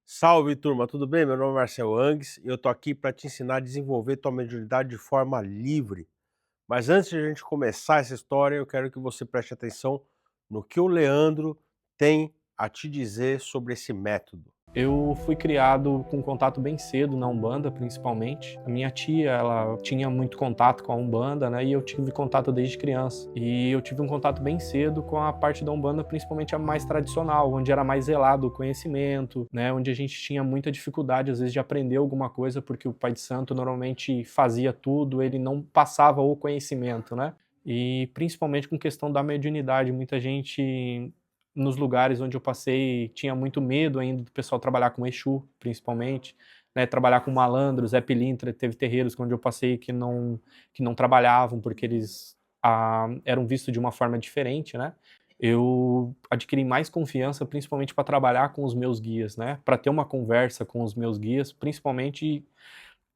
Salve, turma, tudo bem? Meu nome é Marcel Angues e eu tô aqui para te ensinar a desenvolver tua mediunidade de forma livre. Mas antes de a gente começar essa história, eu quero que você preste atenção no que o Leandro tem a te dizer sobre esse método. Eu fui criado com contato bem cedo na Umbanda, principalmente. A minha tia, ela tinha muito contato com a Umbanda, né? E eu tive contato desde criança. E eu tive um contato bem cedo com a parte da Umbanda, principalmente a mais tradicional, onde era mais zelado o conhecimento, né? Onde a gente tinha muita dificuldade, às vezes, de aprender alguma coisa, porque o Pai de Santo normalmente fazia tudo, ele não passava o conhecimento, né? E principalmente com questão da mediunidade, muita gente nos lugares onde eu passei, tinha muito medo ainda do pessoal trabalhar com Exu, principalmente, né, trabalhar com malandros, Zé Pilintra, teve terreiros onde eu passei que não trabalhavam, porque eles eram vistos de uma forma diferente, né. Eu adquiri mais confiança, principalmente para trabalhar com os meus guias, né, para ter uma conversa com os meus guias, principalmente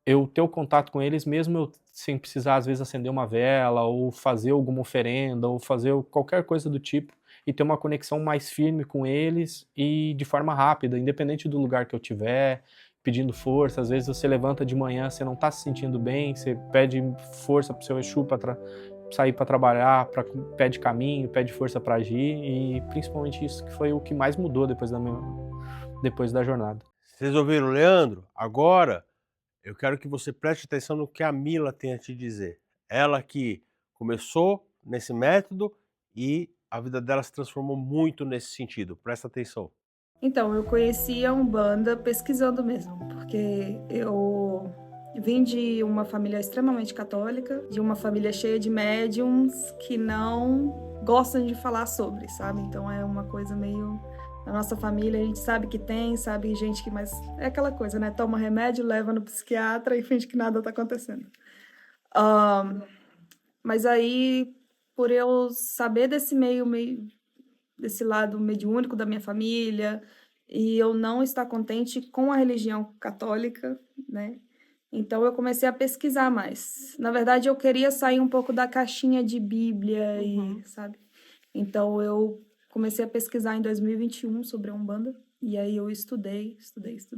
eu ter o contato com eles, mesmo eu sem precisar, às vezes, acender uma vela, ou fazer alguma oferenda, ou fazer qualquer coisa do tipo, e ter uma conexão mais firme com eles e de forma rápida, independente do lugar que eu estiver, pedindo força. Às vezes você levanta de manhã, você não está se sentindo bem, você pede força para o seu Exu para sair para trabalhar, pede caminho, pede força para agir, e principalmente isso que foi o que mais mudou depois da jornada. Vocês ouviram o Leandro? Agora eu quero que você preste atenção no que a Mila tem a te dizer. Ela que começou nesse método e a vida dela se transformou muito nesse sentido. Presta atenção. Então, eu conheci a Umbanda pesquisando mesmo, porque eu vim de uma família extremamente católica, de uma família cheia de médiums que não gostam de falar sobre, sabe? Então é uma coisa meio na nossa família, a gente sabe que tem, sabe gente que mas é aquela coisa, né? Toma remédio, leva no psiquiatra e finge que nada tá acontecendo. Hã, mas aí, por eu saber meio desse lado mediúnico da minha família, e eu não estar contente com a religião católica, né, então eu comecei a pesquisar mais. Na verdade, eu queria sair um pouco da caixinha de Bíblia e sabe. Então eu comecei a pesquisar em 2021 sobre a Umbanda, e aí eu estudei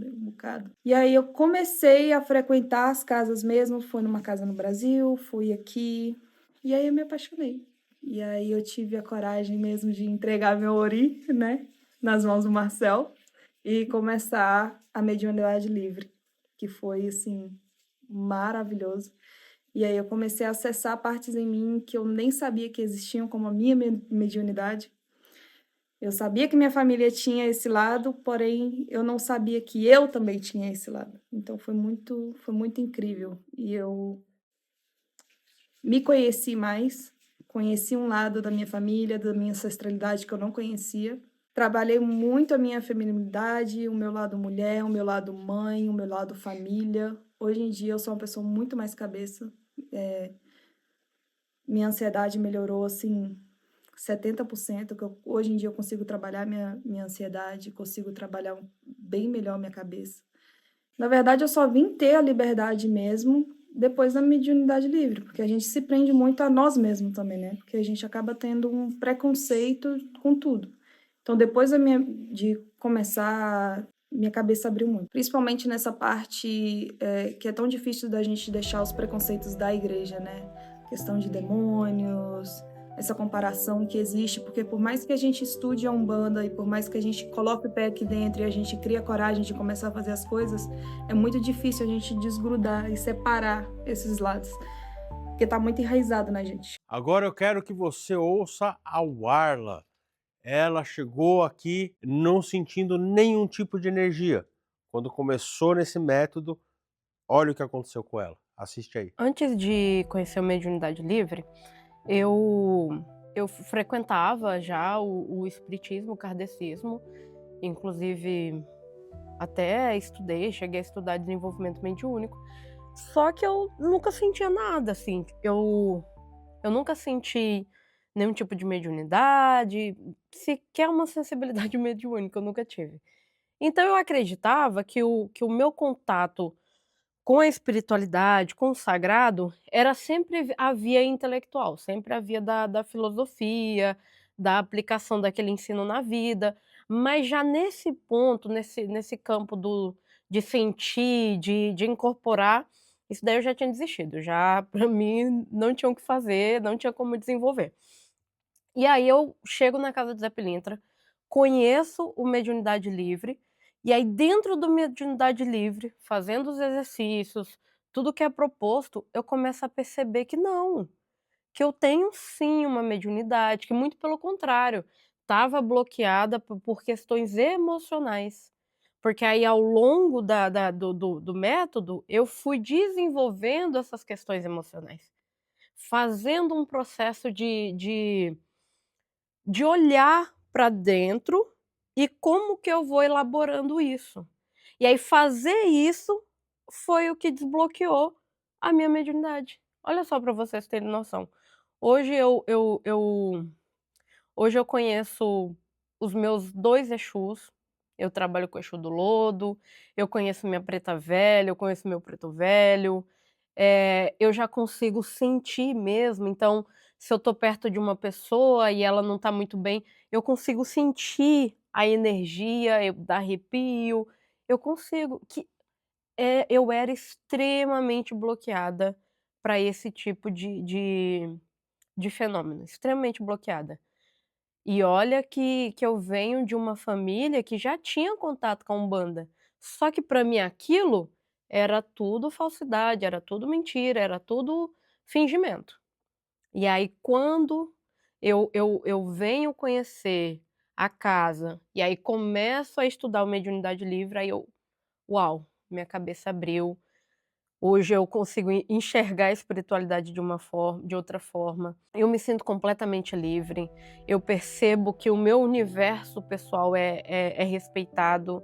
um bocado. E aí eu comecei a frequentar as casas mesmo, fui numa casa no Brasil, fui aqui, e aí eu me apaixonei. E aí eu tive a coragem mesmo de entregar meu ori, né, nas mãos do Marcel e começar a mediunidade livre, que foi, assim, maravilhoso. E aí eu comecei a acessar partes em mim que eu nem sabia que existiam, como a minha mediunidade. Eu sabia que minha família tinha esse lado, porém eu não sabia que eu também tinha esse lado. Então foi muito incrível. E eu me conheci mais, conheci um lado da minha família, da minha ancestralidade que eu não conhecia. Trabalhei muito a minha feminilidade, o meu lado mulher, o meu lado mãe, o meu lado família. Hoje em dia eu sou uma pessoa muito mais cabeça. Minha ansiedade melhorou, assim, 70%, que hoje em dia eu consigo trabalhar minha ansiedade, consigo trabalhar bem melhor minha cabeça. Na verdade, eu só vim ter a liberdade mesmo depois da mediunidade livre, porque a gente se prende muito a nós mesmos também, né? Porque a gente acaba tendo um preconceito com tudo. Então, depois de começar, minha cabeça abriu muito. Principalmente nessa parte que é tão difícil da gente deixar os preconceitos da igreja, né? Questão de demônios, essa comparação que existe, porque por mais que a gente estude a Umbanda e por mais que a gente coloque o pé aqui dentro e a gente crie a coragem de começar a fazer as coisas, é muito difícil a gente desgrudar e separar esses lados, porque tá muito enraizado na gente. Agora eu quero que você ouça a Warla. Ela chegou aqui não sentindo nenhum tipo de energia. Quando começou nesse método, olha o que aconteceu com ela. Assiste aí. Antes de conhecer o Mediunidade Livre, eu frequentava já o espiritismo, o kardecismo, inclusive até cheguei a estudar desenvolvimento mediúnico, só que eu nunca sentia nada, assim, eu nunca senti nenhum tipo de mediunidade, sequer uma sensibilidade mediúnica, eu nunca tive. Então eu acreditava que o meu contato com a espiritualidade, com o sagrado, era sempre a via intelectual, sempre a via da filosofia, da aplicação daquele ensino na vida. Mas já nesse ponto, nesse campo de sentir, de incorporar, isso daí eu já tinha desistido, já para mim não tinha o que fazer, não tinha como desenvolver. E aí eu chego na casa do Zé Pilintra, conheço o Mediunidade Livre, e aí dentro do Mediunidade Livre, fazendo os exercícios, tudo que é proposto, eu começo a perceber que não, que eu tenho sim uma mediunidade, que muito pelo contrário, estava bloqueada por questões emocionais. Porque aí ao longo do método, eu fui desenvolvendo essas questões emocionais, fazendo um processo de olhar para dentro e como que eu vou elaborando isso. E aí fazer isso foi o que desbloqueou a minha mediunidade. Olha só para vocês terem noção. Hoje hoje eu conheço os meus 2 Exus, eu trabalho com o Exu do Lodo, eu conheço minha preta velha, eu conheço meu preto velho, eu já consigo sentir mesmo, então, se eu tô perto de uma pessoa e ela não tá muito bem, eu consigo sentir a energia, dá arrepio, eu consigo eu era extremamente bloqueada para esse tipo de fenômeno, extremamente bloqueada. E olha que eu venho de uma família que já tinha contato com a Umbanda, só que para mim aquilo era tudo falsidade, era tudo mentira, era tudo fingimento. E aí quando eu venho conhecer a casa, e aí começo a estudar o Mediunidade Livre, aí eu: "Uau!", minha cabeça abriu. Hoje eu consigo enxergar a espiritualidade de outra forma. Eu me sinto completamente livre. Eu percebo que o meu universo pessoal é respeitado.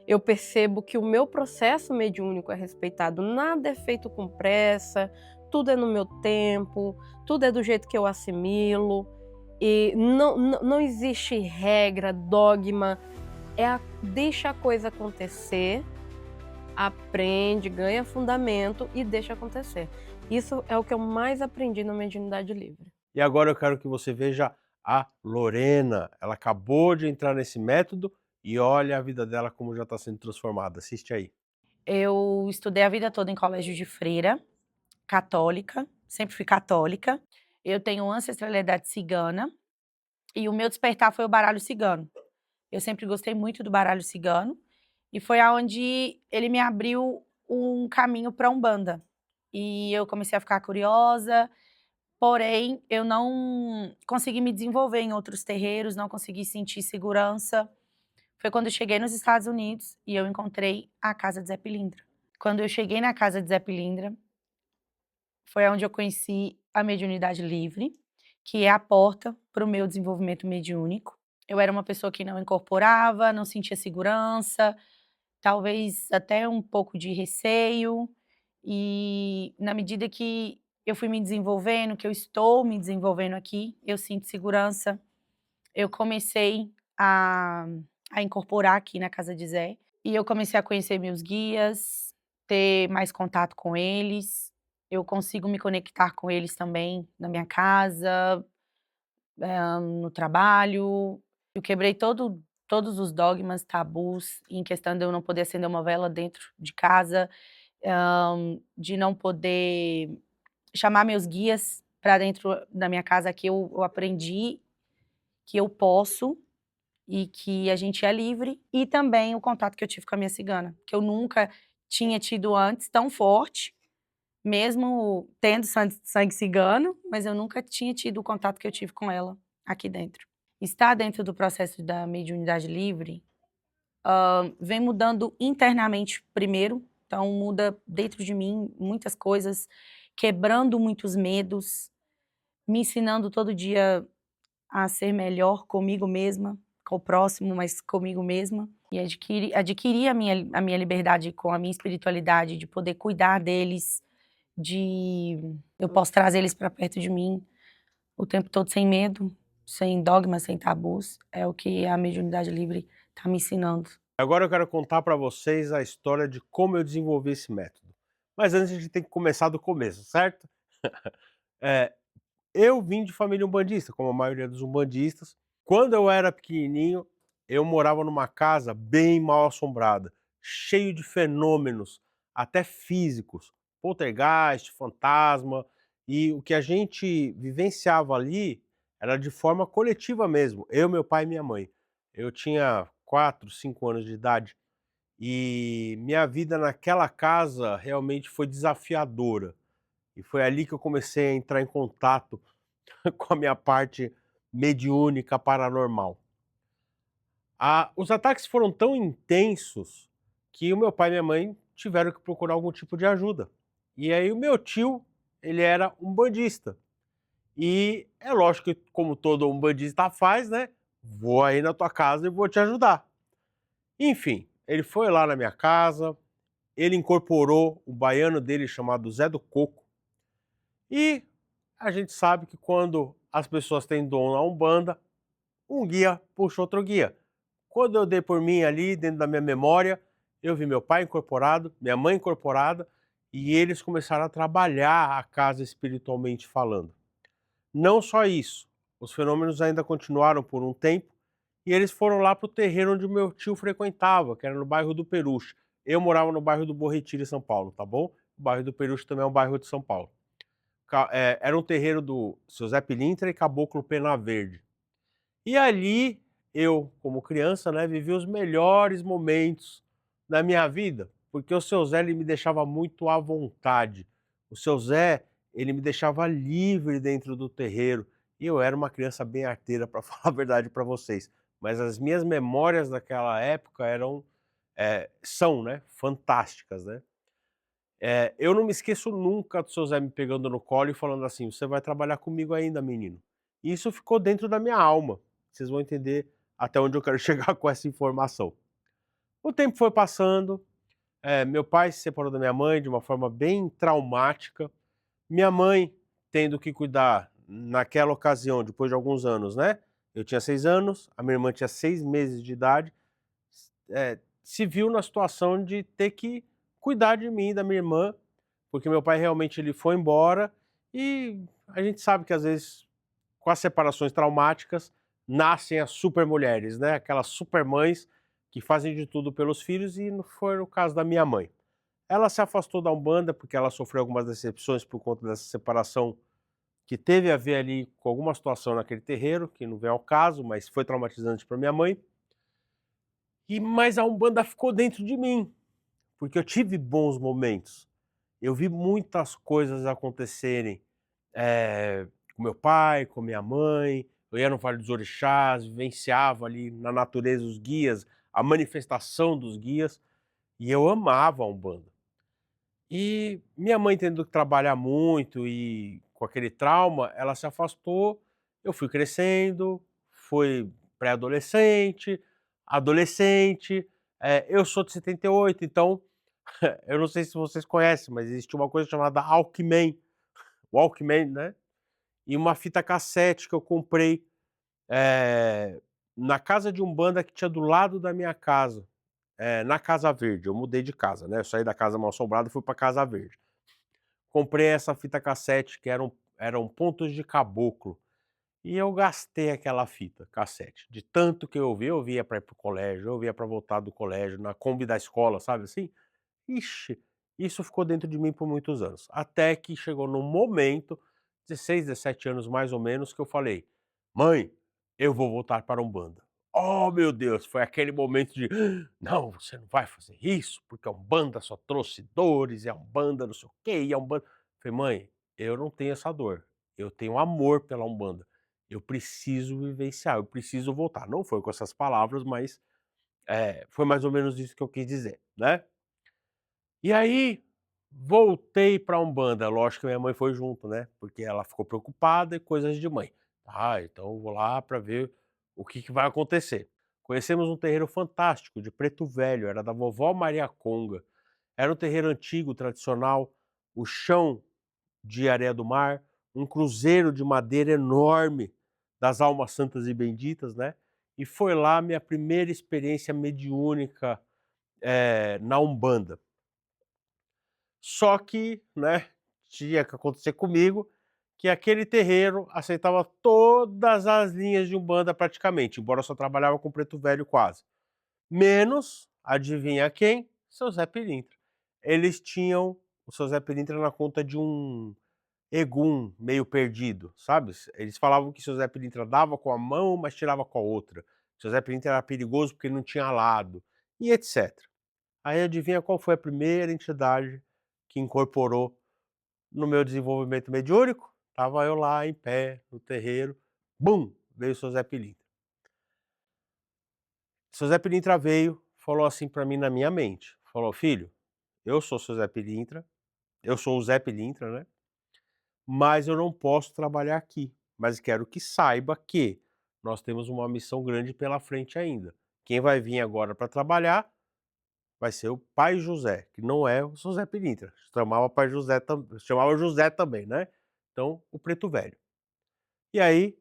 Eu percebo que o meu processo mediúnico é respeitado. Nada é feito com pressa, tudo é no meu tempo, tudo é do jeito que eu assimilo. E não existe regra, dogma. Deixa a coisa acontecer, aprende, ganha fundamento e deixa acontecer. Isso é o que eu mais aprendi na Mediunidade Livre. E agora eu quero que você veja a Lorena. Ela acabou de entrar nesse método e olha a vida dela como já está sendo transformada. Assiste aí. Eu estudei a vida toda em colégio de freira, católica, sempre fui católica. Eu tenho ancestralidade cigana e o meu despertar foi o baralho cigano. Eu sempre gostei muito do baralho cigano e foi aonde ele me abriu um caminho para a Umbanda. E eu comecei a ficar curiosa, porém eu não consegui me desenvolver em outros terreiros, não consegui sentir segurança. Foi quando eu cheguei nos Estados Unidos e eu encontrei a casa de Zé Pilindra. Quando eu cheguei na casa de Zé Pilindra, foi onde eu conheci a mediunidade livre, que é a porta para o meu desenvolvimento mediúnico. Eu era uma pessoa que não incorporava, não sentia segurança, talvez até um pouco de receio. E na medida que eu fui me desenvolvendo, que eu estou me desenvolvendo aqui, eu sinto segurança. Eu comecei a incorporar aqui na casa de Zé. E eu comecei a conhecer meus guias, ter mais contato com eles. Eu consigo me conectar com eles também na minha casa, no trabalho. Eu quebrei todos os dogmas, tabus, em questão de eu não poder acender uma vela dentro de casa, de não poder chamar meus guias para dentro da minha casa, que eu aprendi que eu posso e que a gente é livre, e também o contato que eu tive com a minha cigana, que eu nunca tinha tido antes tão forte, mesmo tendo sangue cigano, mas eu nunca tinha tido o contato que eu tive com ela aqui dentro. Estar dentro do processo da mediunidade livre vem mudando internamente primeiro, então muda dentro de mim muitas coisas, quebrando muitos medos, me ensinando todo dia a ser melhor comigo mesma, com o próximo, mas comigo mesma, e adquirir a minha liberdade com a minha espiritualidade, de poder cuidar deles, eu posso trazer eles para perto de mim o tempo todo sem medo, sem dogmas, sem tabus, é o que a mediunidade livre está me ensinando. Agora eu quero contar para vocês a história de como eu desenvolvi esse método. Mas antes a gente tem que começar do começo, certo? Eu vim de família umbandista, como a maioria dos umbandistas. Quando eu era pequenininho, eu morava numa casa bem mal assombrada, cheio de fenômenos, até físicos, poltergeist, fantasma, e o que a gente vivenciava ali era de forma coletiva mesmo, eu, meu pai e minha mãe. Eu tinha 4, 5 anos de idade e minha vida naquela casa realmente foi desafiadora. E foi ali que eu comecei a entrar em contato com a minha parte mediúnica paranormal. Os ataques foram tão intensos que o meu pai e minha mãe tiveram que procurar algum tipo de ajuda. E aí o meu tio, ele era um bandista. E é lógico que, como todo um bandista faz, né? Vou aí na tua casa e vou te ajudar. Enfim, ele foi lá na minha casa, ele incorporou o baiano dele chamado Zé do Coco. E a gente sabe que quando as pessoas têm dom na Umbanda, um guia puxa outro guia. Quando eu dei por mim ali, dentro da minha memória, eu vi meu pai incorporado, minha mãe incorporada, e eles começaram a trabalhar a casa espiritualmente falando. Não só isso, os fenômenos ainda continuaram por um tempo, e eles foram lá para o terreno onde o meu tio frequentava, que era no bairro do Peruche. Eu morava no bairro do Bom Retiro, em São Paulo, tá bom? O bairro do Peruche também é um bairro de São Paulo. Era um terreiro do seu Zé Pilintra e Caboclo Pena Verde. E ali, eu, como criança, né, vivi os melhores momentos da minha vida, porque o seu Zé, ele me deixava muito à vontade. O seu Zé, ele me deixava livre dentro do terreiro. E eu era uma criança bem arteira, para falar a verdade para vocês. Mas as minhas memórias daquela época são, né, fantásticas, né? Eu não me esqueço nunca do seu Zé me pegando no colo e falando assim: "Você vai trabalhar comigo ainda, menino". E isso ficou dentro da minha alma. Vocês vão entender até onde eu quero chegar com essa informação. O tempo foi passando, meu pai se separou da minha mãe de uma forma bem traumática. Minha mãe tendo que cuidar naquela ocasião, depois de alguns anos, né, eu tinha 6 anos, a minha irmã tinha 6 meses de idade, se viu na situação de ter que cuidar de mim e da minha irmã, porque meu pai realmente ele foi embora, e a gente sabe que às vezes com as separações traumáticas nascem as supermulheres, né, aquelas supermães que fazem de tudo pelos filhos, e não foi o caso da minha mãe. Ela se afastou da Umbanda, porque ela sofreu algumas decepções por conta dessa separação, que teve a ver ali com alguma situação naquele terreiro, que não vem ao caso, mas foi traumatizante para minha mãe. Mas a Umbanda ficou dentro de mim, porque eu tive bons momentos. Eu vi muitas coisas acontecerem, com meu pai, com minha mãe, eu ia no Vale dos Orixás, vivenciava ali na natureza os guias, a manifestação dos guias, e eu amava a Umbanda. E minha mãe tendo que trabalhar muito e com aquele trauma, ela se afastou, eu fui crescendo, fui pré-adolescente, adolescente, eu sou de 78, então eu não sei se vocês conhecem, mas existe uma coisa chamada Walkman, né, e uma fita cassete que eu comprei, na casa de umbanda que tinha do lado da minha casa, na Casa Verde. Eu mudei de casa, né, eu saí da casa mal-assombrada e fui pra Casa Verde. Comprei essa fita cassete que eram Pontos de Caboclo, e eu gastei aquela fita cassete, de tanto que eu ouvia para ir para o colégio, eu ouvia para voltar do colégio, na Kombi da escola, sabe assim? Ixi, isso ficou dentro de mim por muitos anos, até que chegou num momento, 16, 17 anos mais ou menos, que eu falei: "Mãe, eu vou voltar para a Umbanda". Oh, meu Deus, foi aquele momento de: "Não, você não vai fazer isso, porque a Umbanda só trouxe dores, e a Umbanda não sei o quê, e a Umbanda". Falei: "Mãe, eu não tenho essa dor, eu tenho amor pela Umbanda, eu preciso vivenciar, eu preciso voltar". Não foi com essas palavras, mas, foi mais ou menos isso que eu quis dizer, né. E aí, voltei pra Umbanda, lógico que minha mãe foi junto, né, porque ela ficou preocupada e coisas de mãe. "Ah, então eu vou lá pra ver o que que vai acontecer". Conhecemos um terreiro fantástico de Preto Velho, era da vovó Maria Conga. Era um terreiro antigo, tradicional, o chão de areia do mar, um cruzeiro de madeira enorme das almas santas e benditas, né, e foi lá minha primeira experiência mediúnica, na Umbanda. Só que, né, tinha que acontecer comigo, que aquele terreiro aceitava todas as linhas de Umbanda praticamente, embora só trabalhava com preto velho quase. Menos, adivinha quem? Seu Zé Pilintra. Eles tinham o seu Zé Pilintra na conta de um Egum meio perdido, sabe? Eles falavam que seu Zé Pilintra dava com a mão, mas tirava com a outra. Seu Zé Pilintra era perigoso porque ele não tinha lado, e etc. Aí adivinha qual foi a primeira entidade que incorporou no meu desenvolvimento mediúnico? Tava eu lá em pé, no terreiro, bum, veio o seu Zé Pilintra. Seu Zé Pilintra veio, falou assim pra mim na minha mente, falou: "Filho, eu sou seu Zé Pilintra, eu sou o Zé Pilintra, né, mas eu não posso trabalhar aqui, mas quero que saiba que nós temos uma missão grande pela frente ainda. Quem vai vir agora para trabalhar vai ser o Pai José, que não é o seu Zé Pilintra, chamava Pai José chamava José também, né, então o preto velho". E aí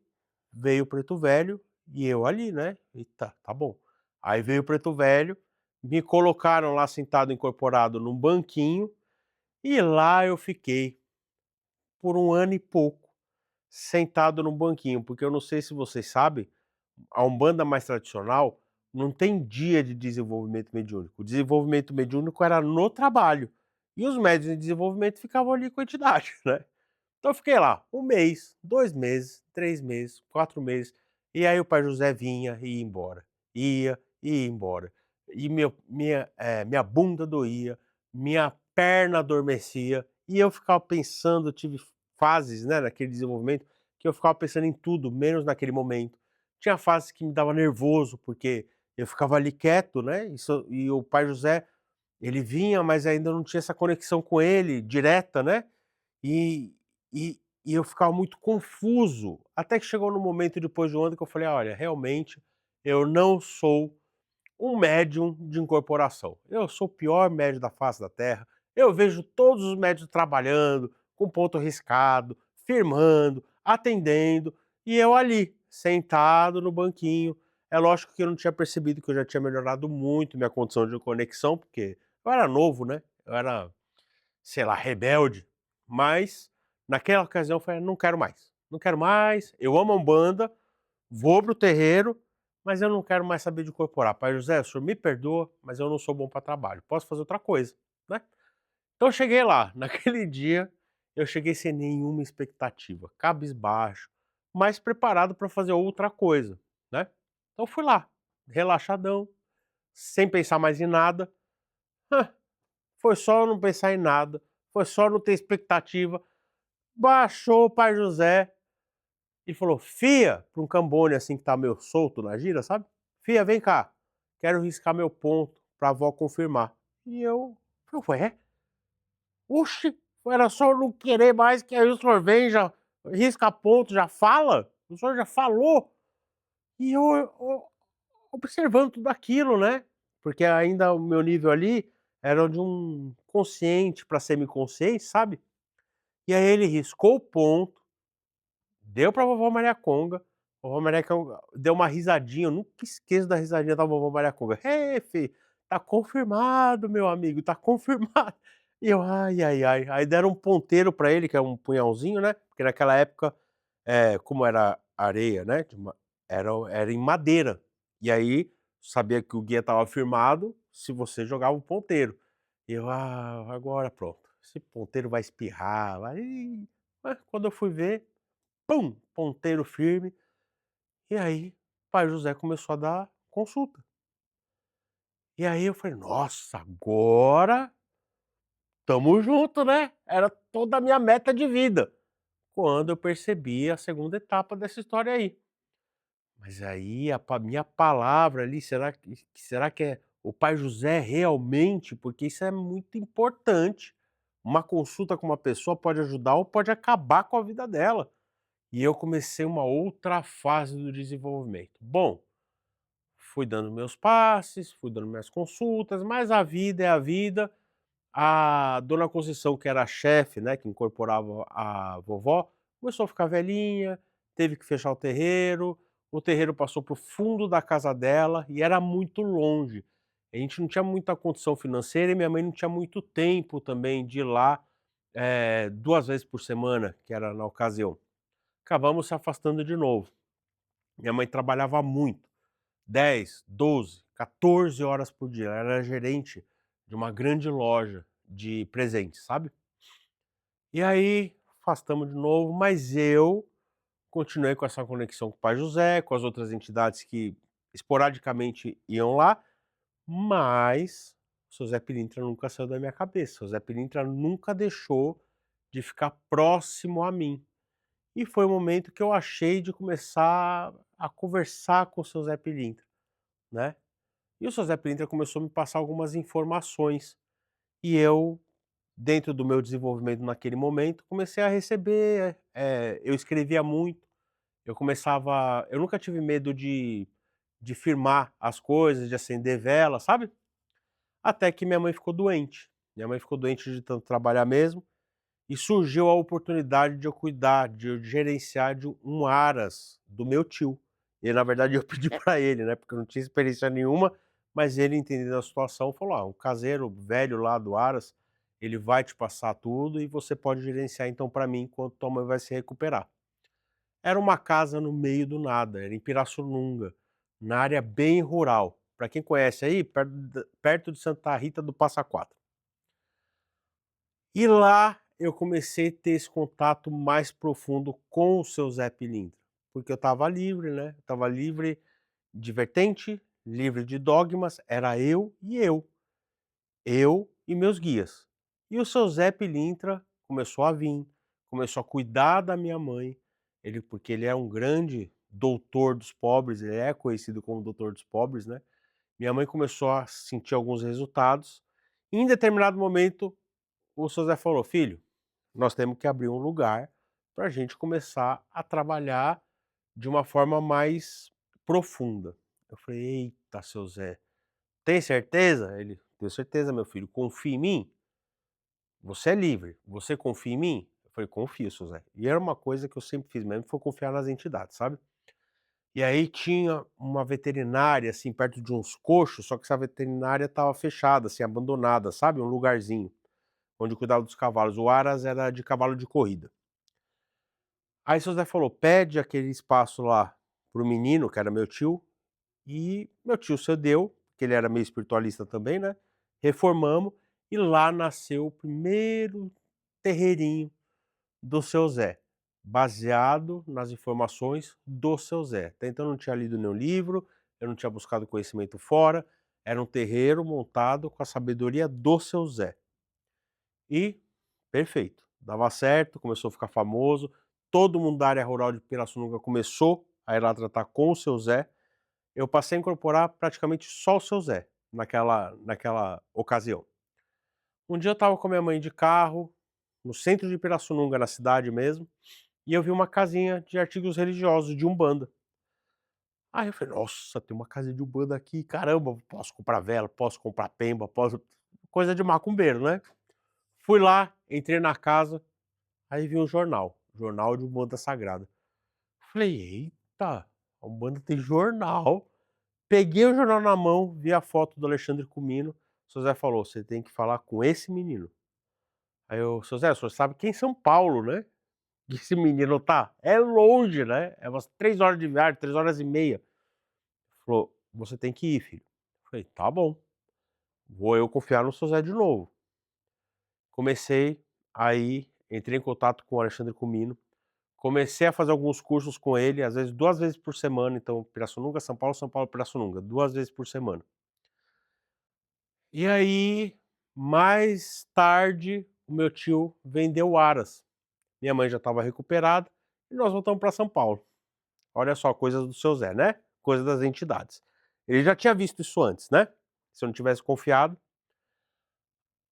veio o preto velho e eu ali, né, eita, tá bom. Aí veio o preto velho, me colocaram lá sentado incorporado num banquinho, e lá eu fiquei por 1 ano e pouco, sentado num banquinho, porque eu não sei se vocês sabem, a umbanda mais tradicional não tem dia de desenvolvimento mediúnico. O desenvolvimento mediúnico era no trabalho, e os médiuns em desenvolvimento ficavam ali com a entidade, né. Então eu fiquei lá 1 mês, 2 meses, 3 meses, 4 meses, e aí o pai José vinha e ia embora, ia e ia embora. E minha bunda doía, minha perna adormecia, e eu ficava pensando, eu tive fases, né, naquele desenvolvimento, que eu ficava pensando em tudo, menos naquele momento. Tinha fases que me dava nervoso, porque eu ficava ali quieto, né, e o pai José, ele vinha, mas ainda não tinha essa conexão com ele direta, né, e e eu ficava muito confuso, até que chegou no momento depois de um ano que eu falei: "Olha, realmente eu não sou um médium de incorporação. Eu sou o pior médium da face da terra. Eu vejo todos os médios trabalhando, com ponto riscado, firmando, atendendo, e eu ali, sentado no banquinho". É lógico que eu não tinha percebido que eu já tinha melhorado muito minha condição de conexão, porque eu era novo, né, eu era, sei lá, rebelde, mas naquela ocasião eu falei: "Não quero mais, não quero mais, eu amo a umbanda, vou para o terreiro, mas eu não quero mais saber de incorporar. Pai José, o senhor me perdoa, mas eu não sou bom para trabalho, posso fazer outra coisa", né. Então eu cheguei lá, naquele dia, eu cheguei sem nenhuma expectativa, cabisbaixo, mas preparado para fazer outra coisa, né. Então fui lá, relaxadão, sem pensar mais em nada. Foi só eu não pensar em nada, foi só não ter expectativa. Baixou o pai José e falou: "Fia", para um Cambone, assim, que tá meio solto na gira, sabe. "Fia, vem cá, quero riscar meu ponto pra avó confirmar". E eu falei: "Ué? Oxe, era só eu não querer mais que aí o senhor vem, já risca ponto, já fala? O senhor já falou?". E eu observando tudo aquilo, né, porque ainda o meu nível ali era de um consciente pra semiconsciente, sabe. E aí ele riscou o ponto, deu pra vovó Maria Conga, vovó Maria Conga deu uma risadinha, eu nunca esqueço da risadinha da vovó Maria Conga: "Ê, fi, tá confirmado meu amigo, tá confirmado". E eu: "Ai, ai, ai". Aí deram um ponteiro pra ele, que é um punhalzinho, né, porque naquela época, como era areia, né, era em madeira, e aí sabia que o guia estava firmado se você jogava o ponteiro. E eu: "Ah, agora pronto, esse ponteiro vai espirrar, vai". Mas quando eu fui ver, pum, ponteiro firme, e aí o pai José começou a dar consulta. E aí eu falei: "Nossa, agora tamo junto, né". Era toda a minha meta de vida, quando eu percebi a segunda etapa dessa história aí. Mas aí a minha palavra ali, será que é o pai José realmente? Porque isso é muito importante. Uma consulta com uma pessoa pode ajudar ou pode acabar com a vida dela. E eu comecei uma outra fase do desenvolvimento. Bom, fui dando meus passes, fui dando minhas consultas, mas a vida é a vida. A dona Conceição, que era a chefe, né, que incorporava a vovó, começou a ficar velhinha, teve que fechar o terreiro passou para o fundo da casa dela e era muito longe. A gente não tinha muita condição financeira e minha mãe não tinha muito tempo também de ir lá, 2 vezes por semana, que era na ocasião. Acabamos se afastando de novo. Minha mãe trabalhava muito, 10, 12, 14 horas por dia. Ela era gerente de uma grande loja de presentes, sabe. E aí, afastamos de novo, mas eu continuei com essa conexão com o Pai José, com as outras entidades que esporadicamente iam lá, mas o seu Zé Pilintra nunca saiu da minha cabeça. O Zé Pilintra nunca deixou de ficar próximo a mim. E foi o momento que eu achei de começar a conversar com o seu Zé Pilintra, né. E o seu Zé Pilintra começou a me passar algumas informações, e eu, dentro do meu desenvolvimento naquele momento, comecei a receber, eu escrevia muito, eu nunca tive medo de firmar as coisas, de acender vela, sabe. Até que minha mãe ficou doente. Minha mãe ficou doente de tanto trabalhar mesmo, e surgiu a oportunidade de eu cuidar, de eu gerenciar de um aras do meu tio. E na verdade eu pedi para ele, né, porque eu não tinha experiência nenhuma, mas ele entendendo a situação falou: "Ah, um caseiro velho lá do aras, ele vai te passar tudo e você pode gerenciar então para mim enquanto tua mãe vai se recuperar". Era uma casa no meio do nada, era em Pirassununga, na área bem rural. Para quem conhece aí, perto de Santa Rita do Passa Quatro. E lá eu comecei a ter esse contato mais profundo com o seu Zé Pilintra, porque eu estava livre, né, eu estava livre de vertente, livre de dogmas, era eu e meus guias. E o seu Zé Pilintra começou a vir, começou a cuidar da minha mãe, porque ele é um grande doutor dos pobres, ele é conhecido como doutor dos pobres, né. Minha mãe começou a sentir alguns resultados, e em determinado momento o seu Zé falou: "Filho, nós temos que abrir um lugar para a gente começar a trabalhar de uma forma mais profunda". Eu falei: "Eita, seu Zé, tem certeza?" Ele: "Tenho certeza, meu filho, confia em mim. Você é livre, você confia em mim?" Eu falei: "Confio, seu Zé". E era uma coisa que eu sempre fiz mesmo, foi confiar nas entidades, sabe. E aí tinha uma veterinária, assim, perto de uns coxos, só que essa veterinária estava fechada, assim, abandonada, sabe, um lugarzinho onde cuidava dos cavalos. O aras era de cavalo de corrida. Aí seu Zé falou: "Pede aquele espaço lá para o menino", que era meu tio, e meu tio cedeu, que ele era meio espiritualista também, né, reformamos, e lá nasceu o primeiro terreirinho do seu Zé, baseado nas informações do seu Zé. Até então eu não tinha lido nenhum livro, eu não tinha buscado conhecimento fora, era um terreiro montado com a sabedoria do seu Zé. E perfeito, dava certo, começou a ficar famoso, todo mundo da área rural de Pirassununga começou a ir lá tratar com o seu Zé. Eu passei a incorporar praticamente só o seu Zé, naquela ocasião. Um dia eu estava com a minha mãe de carro, no centro de Pirassununga, na cidade mesmo, e eu vi uma casinha de artigos religiosos de Umbanda. Aí eu falei: "Nossa, tem uma casa de Umbanda aqui, caramba, posso comprar vela, posso comprar pemba, posso", coisa de macumbeiro, né. Fui lá, entrei na casa, aí vi um jornal, jornal de Umbanda Sagrada. Falei: "Eita, a Umbanda tem jornal". Peguei o jornal na mão, vi a foto do Alexandre Comino, o seu Zé falou: "Você tem que falar com esse menino". Aí eu: "Seu Zé, o senhor sabe que é em São Paulo, né, que esse menino tá? É longe, né, é umas 3 horas de viagem, 3 horas e meia". Falou: "Você tem que ir, filho". Falei: "Tá bom, vou eu confiar no seu Zé de novo". Comecei aí, entrei em contato com o Alexandre Comino, comecei a fazer alguns cursos com ele, às vezes 2 vezes por semana, então Pirassununga, São Paulo, São Paulo, Pirassununga, 2 vezes por semana. E aí, mais tarde, o meu tio vendeu o aras. Minha mãe já estava recuperada e nós voltamos para São Paulo. Olha só, coisas do seu Zé, né, coisa das entidades. Ele já tinha visto isso antes, né, se eu não tivesse confiado.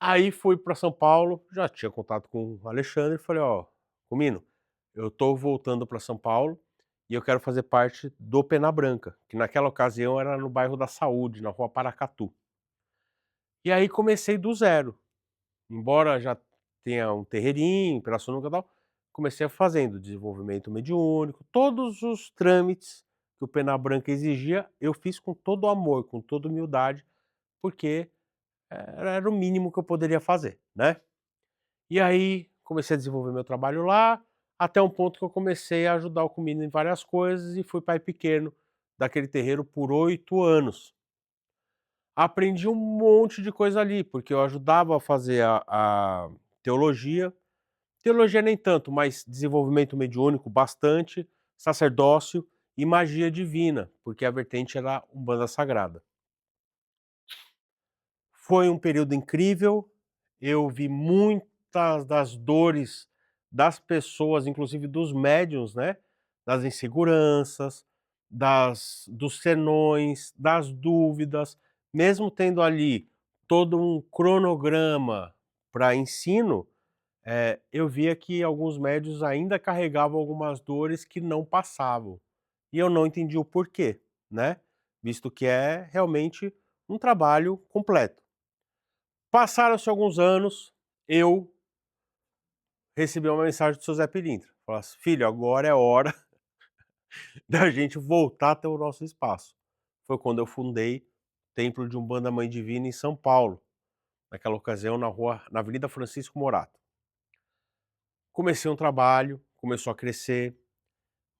Aí fui para São Paulo, já tinha contato com o Alexandre, falei: "Ó, Comino, eu tô voltando para São Paulo e eu quero fazer parte do Pena Branca", que naquela ocasião era no bairro da Saúde, na rua Paracatu. E aí comecei do zero, embora já tenha um terreirinho, Pirassununga e tal, comecei fazendo desenvolvimento mediúnico, todos os trâmites que o Pena Branca exigia, eu fiz com todo amor, com toda humildade, porque era o mínimo que eu poderia fazer, né. E aí comecei a desenvolver meu trabalho lá, até um ponto que eu comecei a ajudar o Comino em várias coisas e fui pai pequeno daquele terreiro por 8 anos. Aprendi um monte de coisa ali, porque eu ajudava a fazer a teologia. Teologia nem tanto, mas desenvolvimento mediúnico bastante, sacerdócio e magia divina, porque a vertente era Umbanda Sagrada. Foi um período incrível, eu vi muitas das dores das pessoas, inclusive dos médiuns, né, das inseguranças, dos senões, das dúvidas, mesmo tendo ali todo um cronograma para ensino, eu via que alguns médiuns ainda carregavam algumas dores que não passavam. E eu não entendi o porquê, né, visto que é realmente um trabalho completo. Passaram-se alguns anos, eu recebi uma mensagem do seu Zé Pilintra. Falou assim: "Filho, agora é hora da gente voltar a ter o nosso espaço". Foi quando eu fundei o Templo de Umbanda Mãe Divina em São Paulo, naquela ocasião na Avenida Francisco Morato. Comecei um trabalho, começou a crescer,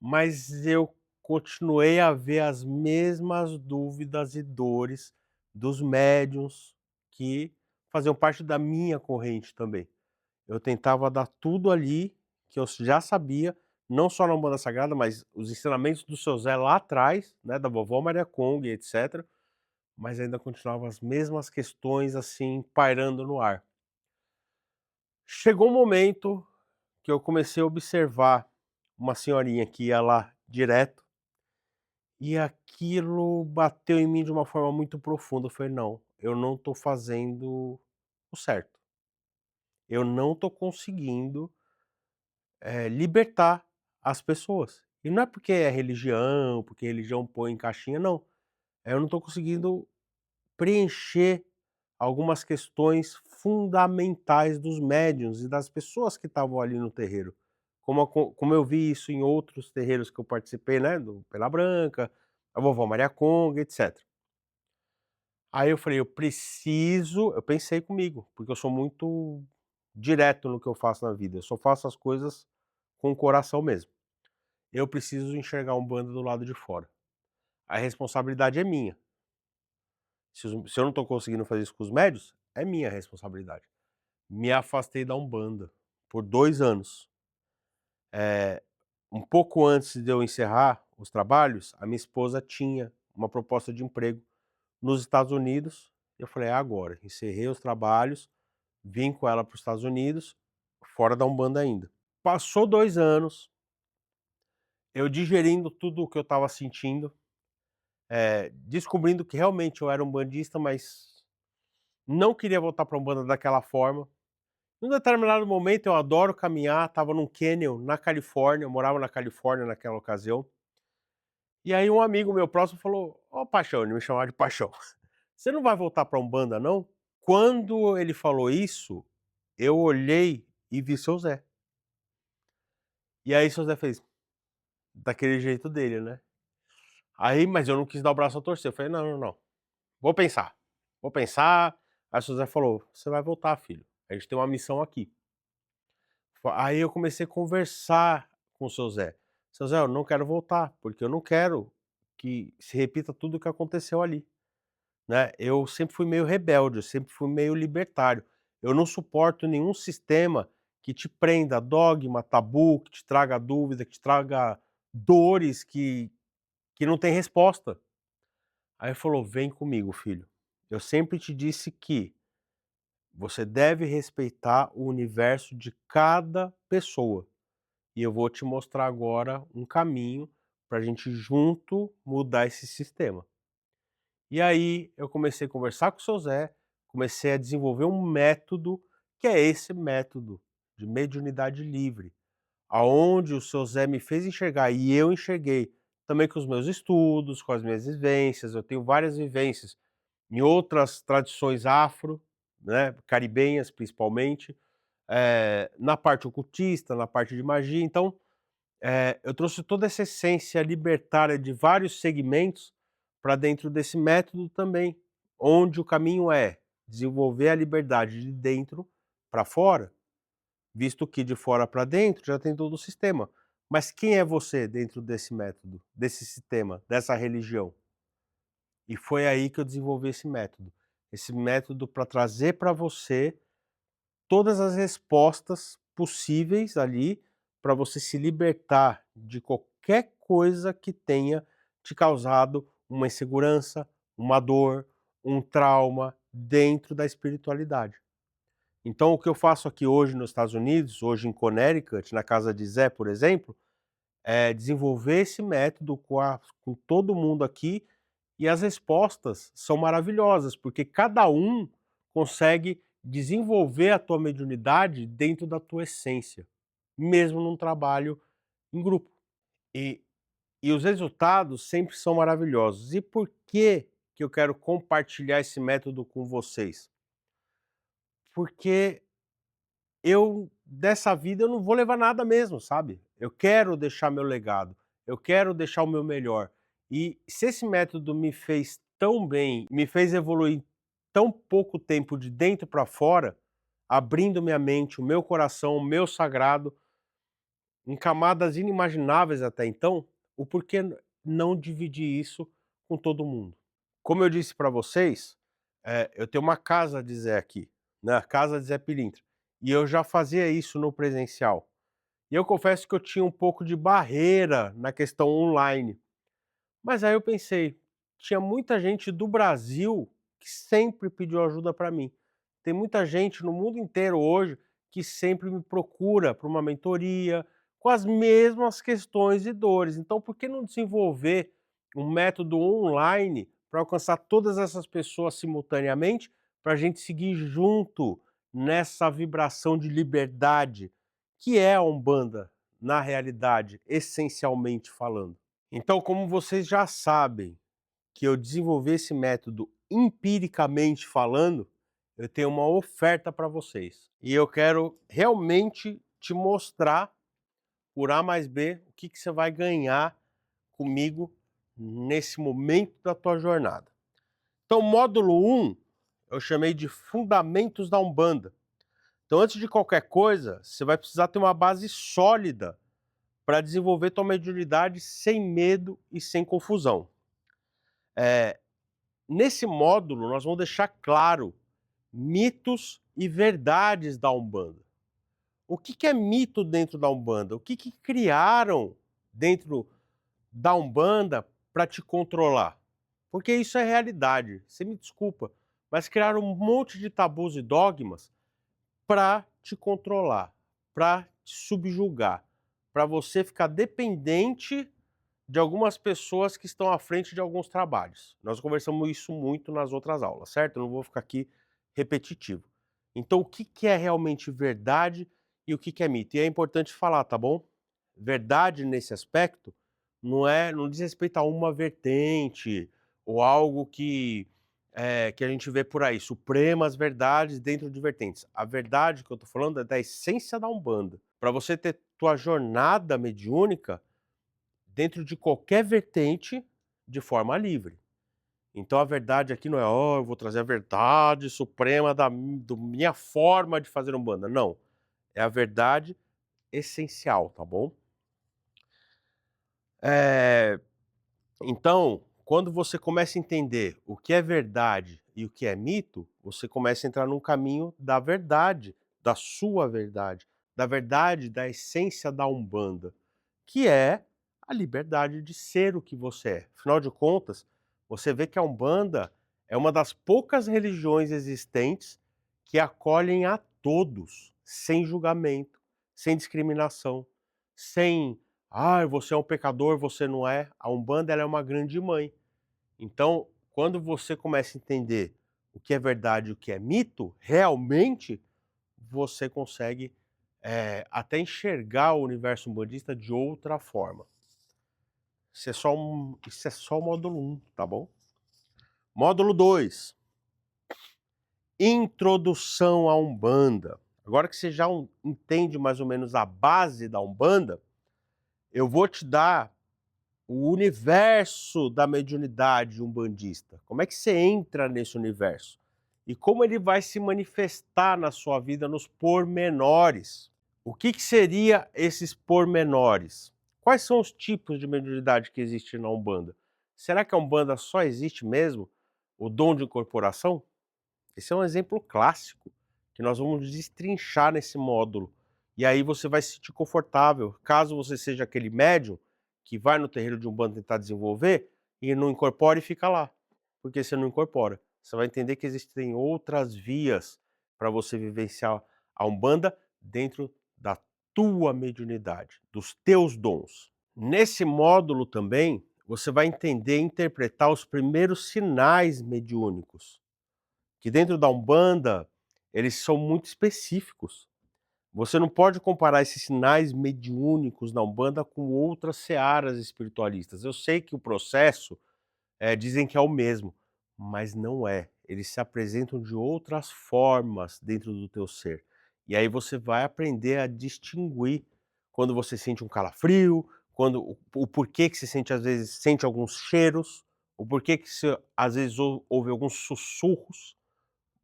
mas eu continuei a ver as mesmas dúvidas e dores dos médiuns que faziam parte da minha corrente também. Eu tentava dar tudo ali que eu já sabia, não só na Umbanda Sagrada, mas os ensinamentos do seu Zé lá atrás, né, da vovó Maria Kong, etc, mas ainda continuavam as mesmas questões, assim, pairando no ar. Chegou um momento que eu comecei a observar uma senhorinha que ia lá direto, e aquilo bateu em mim de uma forma muito profunda. Eu falei: "Não, eu não estou fazendo o certo. Eu não estou conseguindo libertar as pessoas". E não é porque é religião, porque religião põe em caixinha, não. Eu não estou conseguindo preencher algumas questões fundamentais dos médiuns e das pessoas que estavam ali no terreiro. Como eu vi isso em outros terreiros que eu participei, né, do Pena Branca, a vovó Maria Conga, etc. Aí eu falei: eu pensei comigo, porque eu sou muito direto no que eu faço na vida, eu só faço as coisas com o coração mesmo. Eu preciso enxergar Umbanda do lado de fora. A responsabilidade é minha. Se eu não estou conseguindo fazer isso com os médios, é minha responsabilidade. Me afastei da Umbanda por 2 anos. Um pouco antes de eu encerrar os trabalhos, a minha esposa tinha uma proposta de emprego nos Estados Unidos. Eu falei: "É agora". Encerrei os trabalhos, vim com ela para os Estados Unidos, fora da Umbanda ainda. Passou 2 anos, eu digerindo tudo o que eu estava sentindo, descobrindo que realmente eu era umbandista, mas não queria voltar para a Umbanda daquela forma. Num determinado momento, eu adoro caminhar, estava num canyon na Califórnia, eu morava na Califórnia naquela ocasião, e aí um amigo meu próximo falou: "Ô Paixão", ele me chamava de Paixão, "você não vai voltar pra Umbanda não?". Quando ele falou isso, eu olhei e vi seu Zé. E aí seu Zé fez daquele jeito dele, né. Aí mas eu não quis dar o braço a torcer, eu falei: "Não, não, não, vou pensar, vou pensar". Aí seu Zé falou: "Você vai voltar filho, a gente tem uma missão aqui". Aí eu comecei a conversar com o seu Zé: "Seu Zé, eu não quero voltar, porque eu não quero que se repita tudo o que aconteceu ali". Né, eu sempre fui meio rebelde, eu sempre fui meio libertário. Eu não suporto nenhum sistema que te prenda a dogma, tabu, que te traga dúvida, que te traga dores que não tem resposta. Aí ele falou: "Vem comigo filho, eu sempre te disse que você deve respeitar o universo de cada pessoa, e eu vou te mostrar agora um caminho para a gente junto mudar esse sistema". E aí eu comecei a conversar com o seu Zé, comecei a desenvolver um método, que é esse método de mediunidade livre, aonde o seu Zé me fez enxergar e eu enxerguei, também com os meus estudos, com as minhas vivências, eu tenho várias vivências em outras tradições afro, né, caribenhas principalmente, na parte ocultista, na parte de magia, então eu trouxe toda essa essência libertária de vários segmentos para dentro desse método também, onde o caminho é desenvolver a liberdade de dentro para fora. visto que de fora para dentro já tem todo o sistema. Mas quem é você dentro desse método, desse sistema, dessa religião? E foi aí que eu desenvolvi esse método para trazer para você todas as respostas possíveis ali, para você se libertar de qualquer coisa que tenha te causado uma insegurança, uma dor, um trauma dentro da espiritualidade. Então o que eu faço aqui hoje nos Estados Unidos, hoje em Connecticut, na casa de Zé, por exemplo, é desenvolver esse método com todo mundo aqui, e as respostas são maravilhosas, porque cada um consegue desenvolver a tua mediunidade dentro da tua essência, mesmo num trabalho em grupo. E, e os resultados sempre são maravilhosos. E por que eu quero compartilhar esse método com vocês? Porque dessa vida, eu não vou levar nada mesmo, sabe? Eu quero deixar meu legado, eu quero deixar o meu melhor. E se esse método me fez tão bem, me fez evoluir em tão pouco tempo de dentro para fora, abrindo minha mente, o meu coração, o meu sagrado, em camadas inimagináveis até então, o porquê não dividir isso com todo mundo? Como eu disse para vocês, eu tenho uma casa de Zé aqui, né, a casa de Zé Pilintra, e eu já fazia isso no presencial. E eu confesso que eu tinha um pouco de barreira na questão online, mas aí eu pensei, tinha muita gente do Brasil que sempre pediu ajuda para mim. Tem muita gente no mundo inteiro hoje que sempre me procura para uma mentoria, com as mesmas questões e dores. Então, por que não desenvolver um método online para alcançar todas essas pessoas simultaneamente, para a gente seguir junto nessa vibração de liberdade, que é a Umbanda, na realidade, essencialmente falando. Então, como vocês já sabem que eu desenvolvi esse método empiricamente falando, eu tenho uma oferta para vocês. E eu quero realmente te mostrar, por A mais B, o que você vai ganhar comigo nesse momento da tua jornada. Então, módulo 1, eu chamei de Fundamentos da Umbanda. Então, antes de qualquer coisa, você vai precisar ter uma base sólida para desenvolver tua mediunidade sem medo e sem confusão. Nesse módulo, nós vamos deixar claro mitos e verdades da Umbanda. O que é mito dentro da Umbanda? O que criaram dentro da Umbanda para te controlar? Porque isso é realidade, você me desculpa, mas criaram um monte de tabus e dogmas para te controlar, para te subjugar, para você ficar dependente de algumas pessoas que estão à frente de alguns trabalhos. Nós conversamos isso muito nas outras aulas, certo? Eu não vou ficar aqui repetitivo. Então, o que é realmente verdade e o que é mito? E é importante falar, tá bom? Verdade nesse aspecto não diz respeito a uma vertente ou algo que a gente vê por aí, supremas verdades dentro de vertentes. A verdade que eu estou falando é da essência da Umbanda. Para você ter tua jornada mediúnica dentro de qualquer vertente de forma livre. Então a verdade aqui não é, eu vou trazer a verdade suprema da minha forma de fazer Umbanda. Não, é a verdade essencial, tá bom? Então, quando você começa a entender o que é verdade e o que é mito, você começa a entrar num caminho da verdade, da sua verdade, da verdade da essência da Umbanda, que é a liberdade de ser o que você é. Afinal de contas, você vê que a Umbanda é uma das poucas religiões existentes que acolhem a todos, sem julgamento, sem discriminação, sem você é um pecador, você não é. A Umbanda ela é uma grande mãe. Então, quando você começa a entender o que é verdade e o que é mito, realmente você consegue até enxergar o universo umbandista de outra forma. Isso é só o módulo 1, tá bom? Módulo 2. Introdução à Umbanda. Agora que você já entende mais ou menos a base da Umbanda, eu vou te dar o universo da mediunidade umbandista. Como é que você entra nesse universo? E como ele vai se manifestar na sua vida nos pormenores. O que seria esses pormenores? Quais são os tipos de mediunidade que existe na Umbanda? Será que a Umbanda só existe mesmo o dom de incorporação? Esse é um exemplo clássico que nós vamos destrinchar nesse módulo. E aí você vai se sentir confortável, caso você seja aquele médium que vai no terreiro de Umbanda tentar desenvolver e não incorpora e fica lá, porque você não incorpora. Você vai entender que existem outras vias para você vivenciar a Umbanda dentro da tua mediunidade, dos teus dons. Nesse módulo também, você vai entender e interpretar os primeiros sinais mediúnicos, que dentro da Umbanda, eles são muito específicos. Você não pode comparar esses sinais mediúnicos na Umbanda com outras searas espiritualistas. Eu sei que o processo, dizem que é o mesmo, mas não é. Eles se apresentam de outras formas dentro do teu ser. E aí você vai aprender a distinguir quando você sente um calafrio, quando o porquê que você sente, às vezes, sente alguns cheiros, o porquê que você, às vezes, ouve alguns sussurros.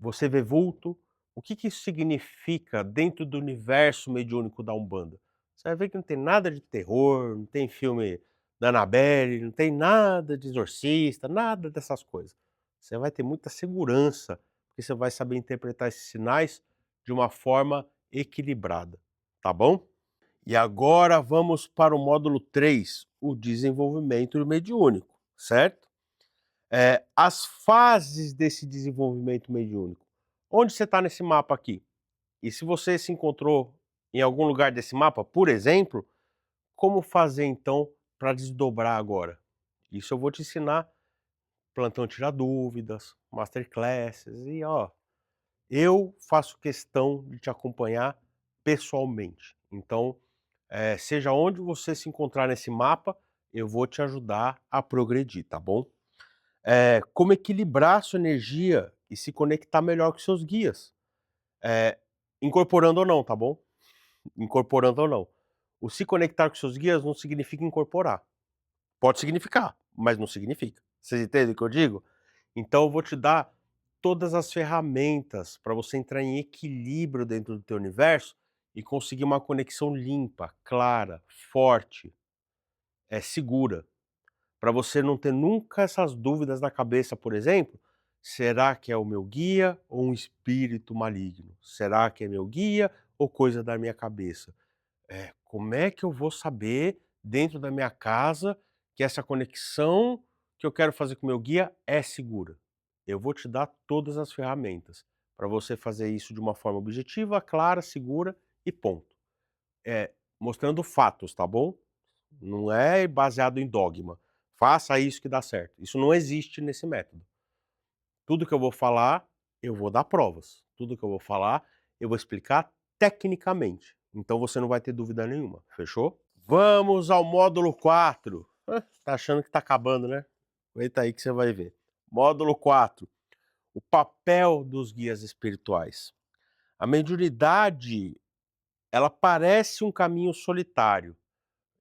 Você vê vulto. O que isso significa dentro do universo mediúnico da Umbanda? Você vai ver que não tem nada de terror, não tem filme da Annabelle, não tem nada de exorcista, nada dessas coisas. Você vai ter muita segurança, porque você vai saber interpretar esses sinais de uma forma equilibrada, tá bom? E agora vamos para o módulo 3, o desenvolvimento mediúnico, certo? As fases desse desenvolvimento mediúnico. Onde você está nesse mapa aqui? E se você se encontrou em algum lugar desse mapa, por exemplo, como fazer então para desdobrar agora? Isso eu vou te ensinar, plantão tirar dúvidas, masterclasses e ó, eu faço questão de te acompanhar pessoalmente. Então, seja onde você se encontrar nesse mapa, eu vou te ajudar a progredir, tá bom? Como equilibrar sua energia e se conectar melhor com seus guias. Eh, Incorporando ou não, tá bom? Incorporando ou não. O se conectar com seus guias não significa incorporar. Pode significar, mas não significa. Vocês entendem o que eu digo? Então eu vou te dar todas as ferramentas para você entrar em equilíbrio dentro do teu universo e conseguir uma conexão limpa, clara, forte, segura. Para você não ter nunca essas dúvidas na cabeça, por exemplo, será que é o meu guia ou um espírito maligno? Será que é meu guia ou coisa da minha cabeça? Como é que eu vou saber dentro da minha casa que essa conexão que eu quero fazer com o meu guia é segura? Eu vou te dar todas as ferramentas para você fazer isso de uma forma objetiva, clara, segura e ponto. Mostrando fatos, tá bom? Não é baseado em dogma. Faça isso que dá certo. Isso não existe nesse método. Tudo que eu vou falar, eu vou dar provas. Tudo que eu vou falar, eu vou explicar tecnicamente. Então você não vai ter dúvida nenhuma. Fechou? Vamos ao módulo 4. Tá achando que tá acabando, né? Aguenta aí que você vai ver. Módulo 4. O papel dos guias espirituais. A mediunidade, ela parece um caminho solitário.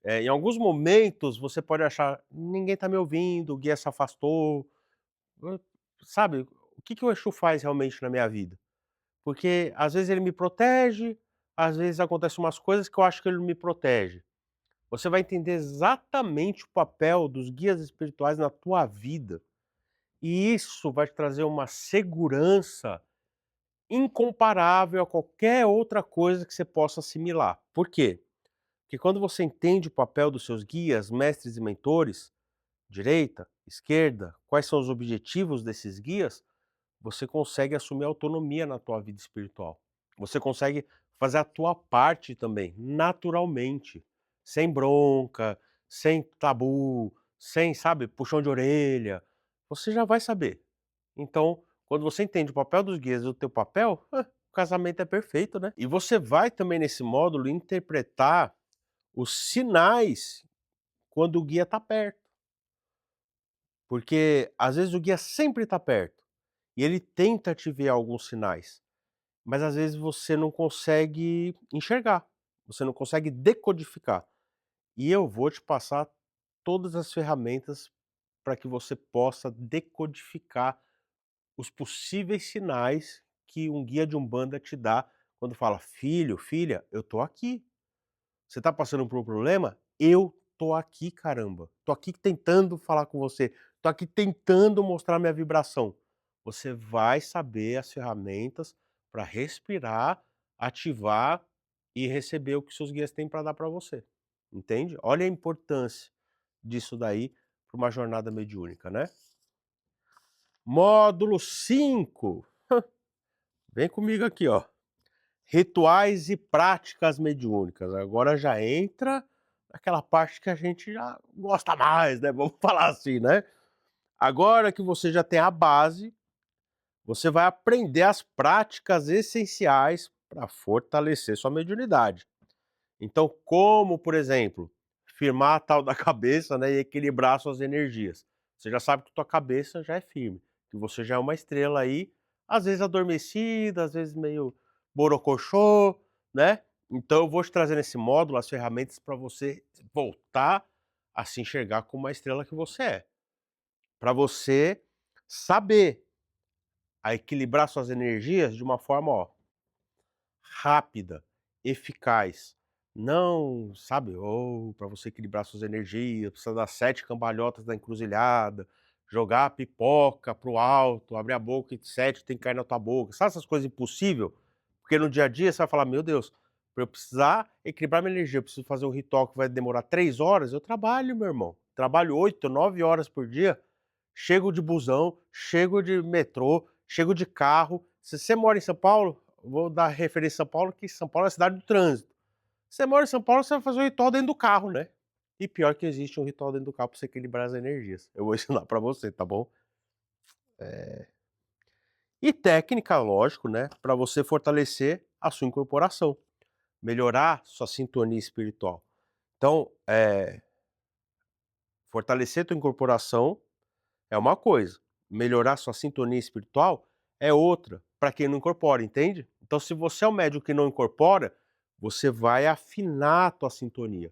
Em alguns momentos você pode achar: "Ninguém está me ouvindo, o guia se afastou", hã, sabe, o que o Exu faz realmente na minha vida? Porque às vezes ele me protege, às vezes acontecem umas coisas que eu acho que ele não me protege. Você vai entender exatamente o papel dos guias espirituais na tua vida, e isso vai te trazer uma segurança incomparável a qualquer outra coisa que você possa assimilar. Por quê? Porque quando você entende o papel dos seus guias, mestres e mentores, direita, esquerda, quais são os objetivos desses guias, você consegue assumir autonomia na tua vida espiritual. Você consegue fazer a tua parte também, naturalmente, sem bronca, sem tabu, sem, sabe, puxão de orelha. Você já vai saber. Então, quando você entende o papel dos guias e o teu papel, o casamento é perfeito, né? E você vai também nesse módulo interpretar os sinais quando o guia está perto. Porque às vezes o guia sempre está perto e ele tenta te ver alguns sinais, mas às vezes você não consegue enxergar, você não consegue decodificar. E eu vou te passar todas as ferramentas para que você possa decodificar os possíveis sinais que um guia de umbanda te dá quando fala: "Filho, filha, eu tô aqui. Você tá passando por um problema? Eu tô aqui, caramba. Tô aqui tentando falar com você. Tô aqui tentando mostrar minha vibração". Você vai saber as ferramentas para respirar, ativar e receber o que seus guias têm para dar para você. Entende? Olha a importância disso daí para uma jornada mediúnica, né? Módulo 5. Vem comigo aqui, ó. Rituais e práticas mediúnicas. Agora já entra naquela parte que a gente já gosta mais, né, vamos falar assim, né. Agora que você já tem a base, você vai aprender as práticas essenciais para fortalecer sua mediunidade. Então, como, por exemplo, firmar a tal da cabeça, né, e equilibrar suas energias. Você já sabe que tua cabeça já é firme, que você já é uma estrela aí, às vezes adormecida, às vezes meio borocochô, né. Então eu vou te trazer nesse módulo as ferramentas para você voltar a se enxergar como a estrela que você é. Para você saber a equilibrar suas energias de uma forma, ó, rápida, eficaz. Não, sabe, ou para você equilibrar suas energias, precisa dar 7 cambalhotas na encruzilhada, jogar a pipoca para o alto, abrir a boca e 7 tem que cair na tua boca. Sabe essas coisas impossível? Porque no dia a dia você vai falar: "Meu Deus, para eu precisar equilibrar minha energia, eu preciso fazer um ritual que vai demorar 3 horas", eu trabalho, meu irmão. Trabalho 8, 9 horas por dia, chego de busão, chego de metrô, chego de carro. Se você mora em São Paulo, vou dar referência a São Paulo, que São Paulo é a cidade do trânsito. Você mora em São Paulo, você vai fazer um ritual dentro do carro, né. E pior que existe um ritual dentro do carro para você equilibrar as energias. Eu vou ensinar para você, tá bom. E técnica, lógico, né, para você fortalecer a sua incorporação, melhorar sua sintonia espiritual. Então, fortalecer tua incorporação é uma coisa, melhorar sua sintonia espiritual é outra, para quem não incorpora, entende? Então se você é um médium que não incorpora, você vai afinar a tua sintonia.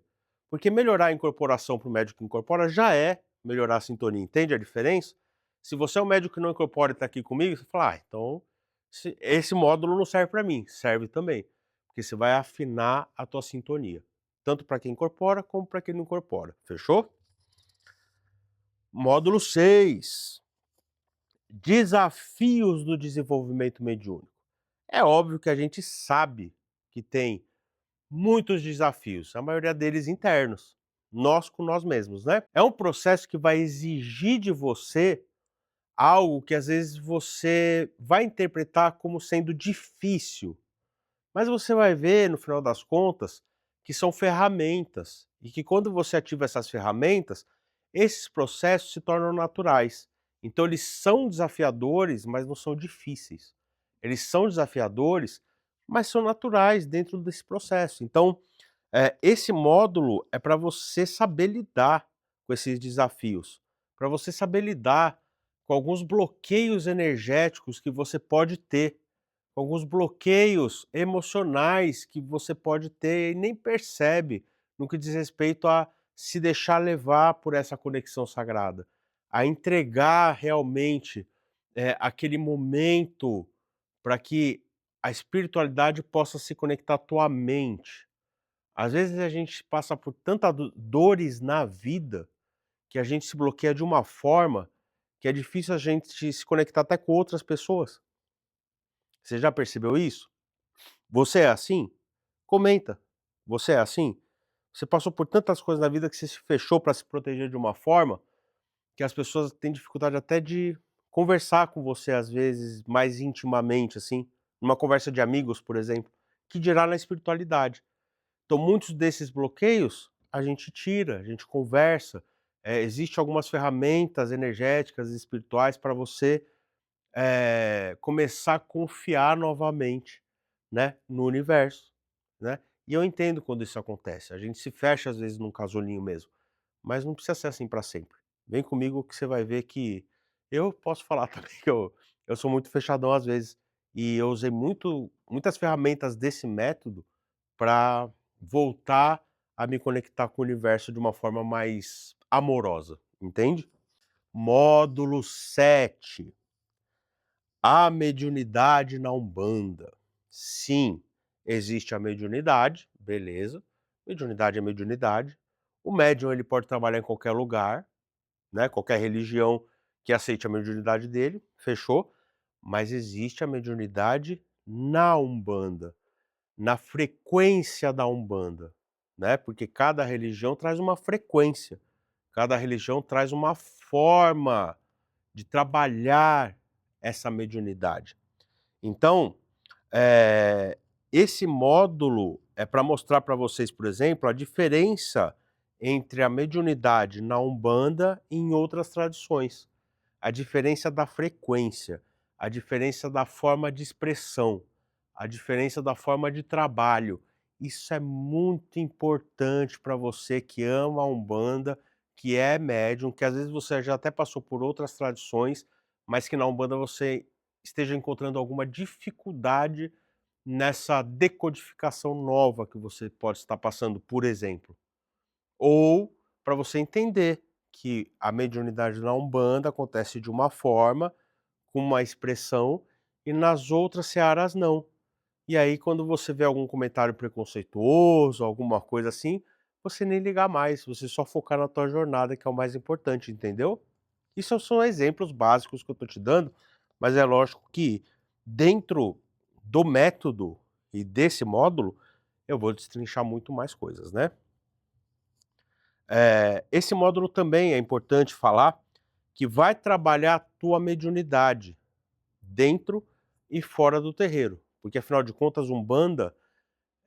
Porque melhorar a incorporação para o médium que incorpora já é melhorar a sintonia, entende a diferença? Se você é um médium que não incorpora e está aqui comigo, você fala: "Ah, então esse módulo não serve para mim", serve também, porque você vai afinar a tua sintonia, tanto para quem incorpora como para quem não incorpora, fechou? Módulo 6. Desafios do desenvolvimento mediúnico. É óbvio que a gente sabe que tem muitos desafios, a maioria deles internos, nós com nós mesmos, né. É um processo que vai exigir de você algo que às vezes você vai interpretar como sendo difícil, mas você vai ver no final das contas que são ferramentas, e que quando você ativa essas ferramentas, esses processos se tornam naturais. Então eles são desafiadores, mas não são difíceis. Eles são desafiadores, mas são naturais dentro desse processo. Então, esse módulo é para você saber lidar com esses desafios, para você saber lidar com alguns bloqueios energéticos que você pode ter, alguns bloqueios emocionais que você pode ter e nem percebe no que diz respeito a se deixar levar por essa conexão sagrada, a entregar realmente, aquele momento para que a espiritualidade possa se conectar à tua mente. Às vezes a gente passa por tanta dores na vida que a gente se bloqueia de uma forma que é difícil a gente se conectar até com outras pessoas. Você já percebeu isso? Você é assim? Comenta. Você é assim? Você passou por tantas coisas na vida que você se fechou para se proteger de uma forma que as pessoas têm dificuldade até de conversar com você, às vezes, mais intimamente, assim, numa conversa de amigos, por exemplo, que dirá na espiritualidade. Então, muitos desses bloqueios a gente tira, a gente conversa. Existe algumas ferramentas energéticas e espirituais para você começar a confiar novamente, né, no universo, né. E eu entendo quando isso acontece, a gente se fecha às vezes num casulinho mesmo, mas não precisa ser assim para sempre. Vem comigo que você vai ver que eu posso falar também que eu sou muito fechadão às vezes, e eu usei muitas ferramentas desse método para voltar a me conectar com o universo de uma forma mais amorosa, entende? Módulo 7. A mediunidade na Umbanda. Sim, Existe a mediunidade, beleza. Mediunidade é mediunidade. O médium ele pode trabalhar em qualquer lugar, né, qualquer religião que aceite a mediunidade dele, fechou. Mas existe a mediunidade na Umbanda, na frequência da Umbanda, né, porque cada religião traz uma frequência, cada religião traz uma forma de trabalhar essa mediunidade. Então, eh, esse módulo é para mostrar para vocês, por exemplo, a diferença entre a mediunidade na Umbanda e em outras tradições. A diferença da frequência, a diferença da forma de expressão, a diferença da forma de trabalho. Isso é muito importante para você que ama a Umbanda, que é médium, que às vezes você já até passou por outras tradições, mas que na Umbanda você esteja encontrando alguma dificuldade nessa decodificação nova que você pode estar passando, por exemplo. Ou para você entender que a mediunidade na Umbanda acontece de uma forma, com uma expressão, e nas outras searas não. E aí quando você vê algum comentário preconceituoso, alguma coisa assim, você nem ligar mais, você só focar na tua jornada, que é o mais importante, entendeu? Isso são exemplos básicos que eu estou te dando, mas é lógico que dentro do método e desse módulo, eu vou destrinchar muito mais coisas, né? Esse módulo também é importante falar que vai trabalhar a tua mediunidade dentro e fora do terreiro, porque afinal de contas Umbanda,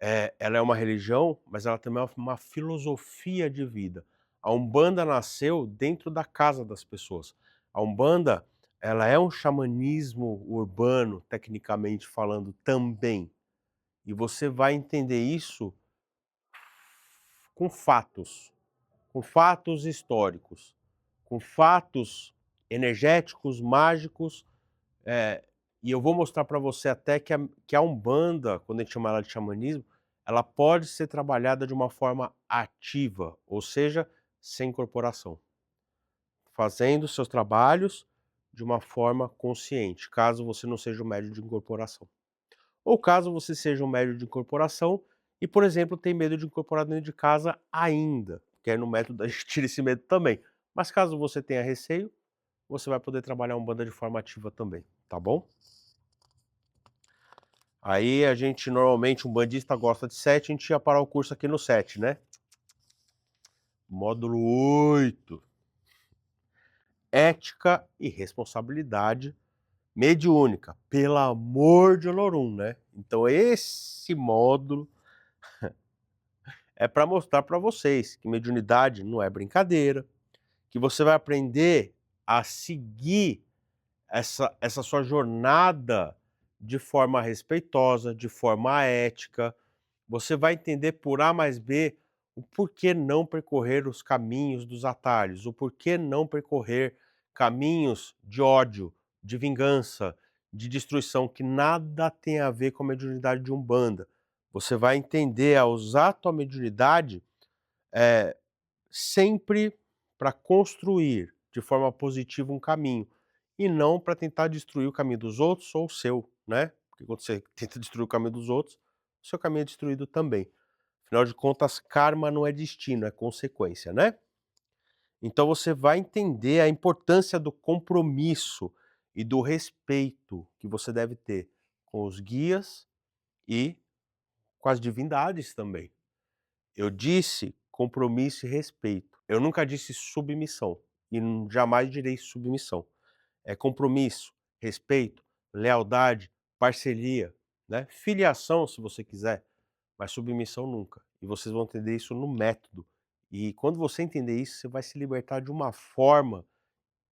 ela é uma religião, mas ela também é uma filosofia de vida. A Umbanda nasceu dentro da casa das pessoas. A Umbanda, ela é um xamanismo urbano, tecnicamente falando, também. E você vai entender isso com fatos. Com fatos históricos, com fatos energéticos, mágicos, e eu vou mostrar para você até que a Umbanda, quando a gente chama ela de xamanismo, ela pode ser trabalhada de uma forma ativa, ou seja, sem incorporação, fazendo seus trabalhos de uma forma consciente, caso você não seja um médium de incorporação. Ou caso você seja um médium de incorporação e, por exemplo, tem medo de incorporar dentro de casa ainda, que aí no método a gente tira esse medo também. Mas caso você tenha receio, você vai poder trabalhar Umbanda de forma ativa também, tá bom? Aí a gente normalmente, um bandista gosta de 7, a gente ia parar o curso aqui no 7, né? Módulo 8. Ética e responsabilidade mediúnica, pelo amor de Olorum, né? Então esse módulo é para mostrar para vocês que mediunidade não é brincadeira, que você vai aprender a seguir essa sua jornada de forma respeitosa, de forma ética. Você vai entender por A mais B o porquê não percorrer os caminhos dos atalhos, o porquê não percorrer caminhos de ódio, de vingança, de destruição, que nada tem a ver com a mediunidade de Umbanda. Você vai entender a usar a tua mediunidade sempre para construir de forma positiva um caminho, e não para tentar destruir o caminho dos outros ou o seu, né? Porque quando você tenta destruir o caminho dos outros, o seu caminho é destruído também. Afinal de contas, karma não é destino, é consequência, né? Então você vai entender a importância do compromisso e do respeito que você deve ter com os guias e com as divindades também. Eu disse compromisso e respeito. Eu nunca disse submissão e jamais direi submissão. É compromisso, respeito, lealdade, parceria, né? Filiação, se você quiser, mas submissão nunca. E vocês vão entender isso no método. E quando você entender isso, você vai se libertar de uma forma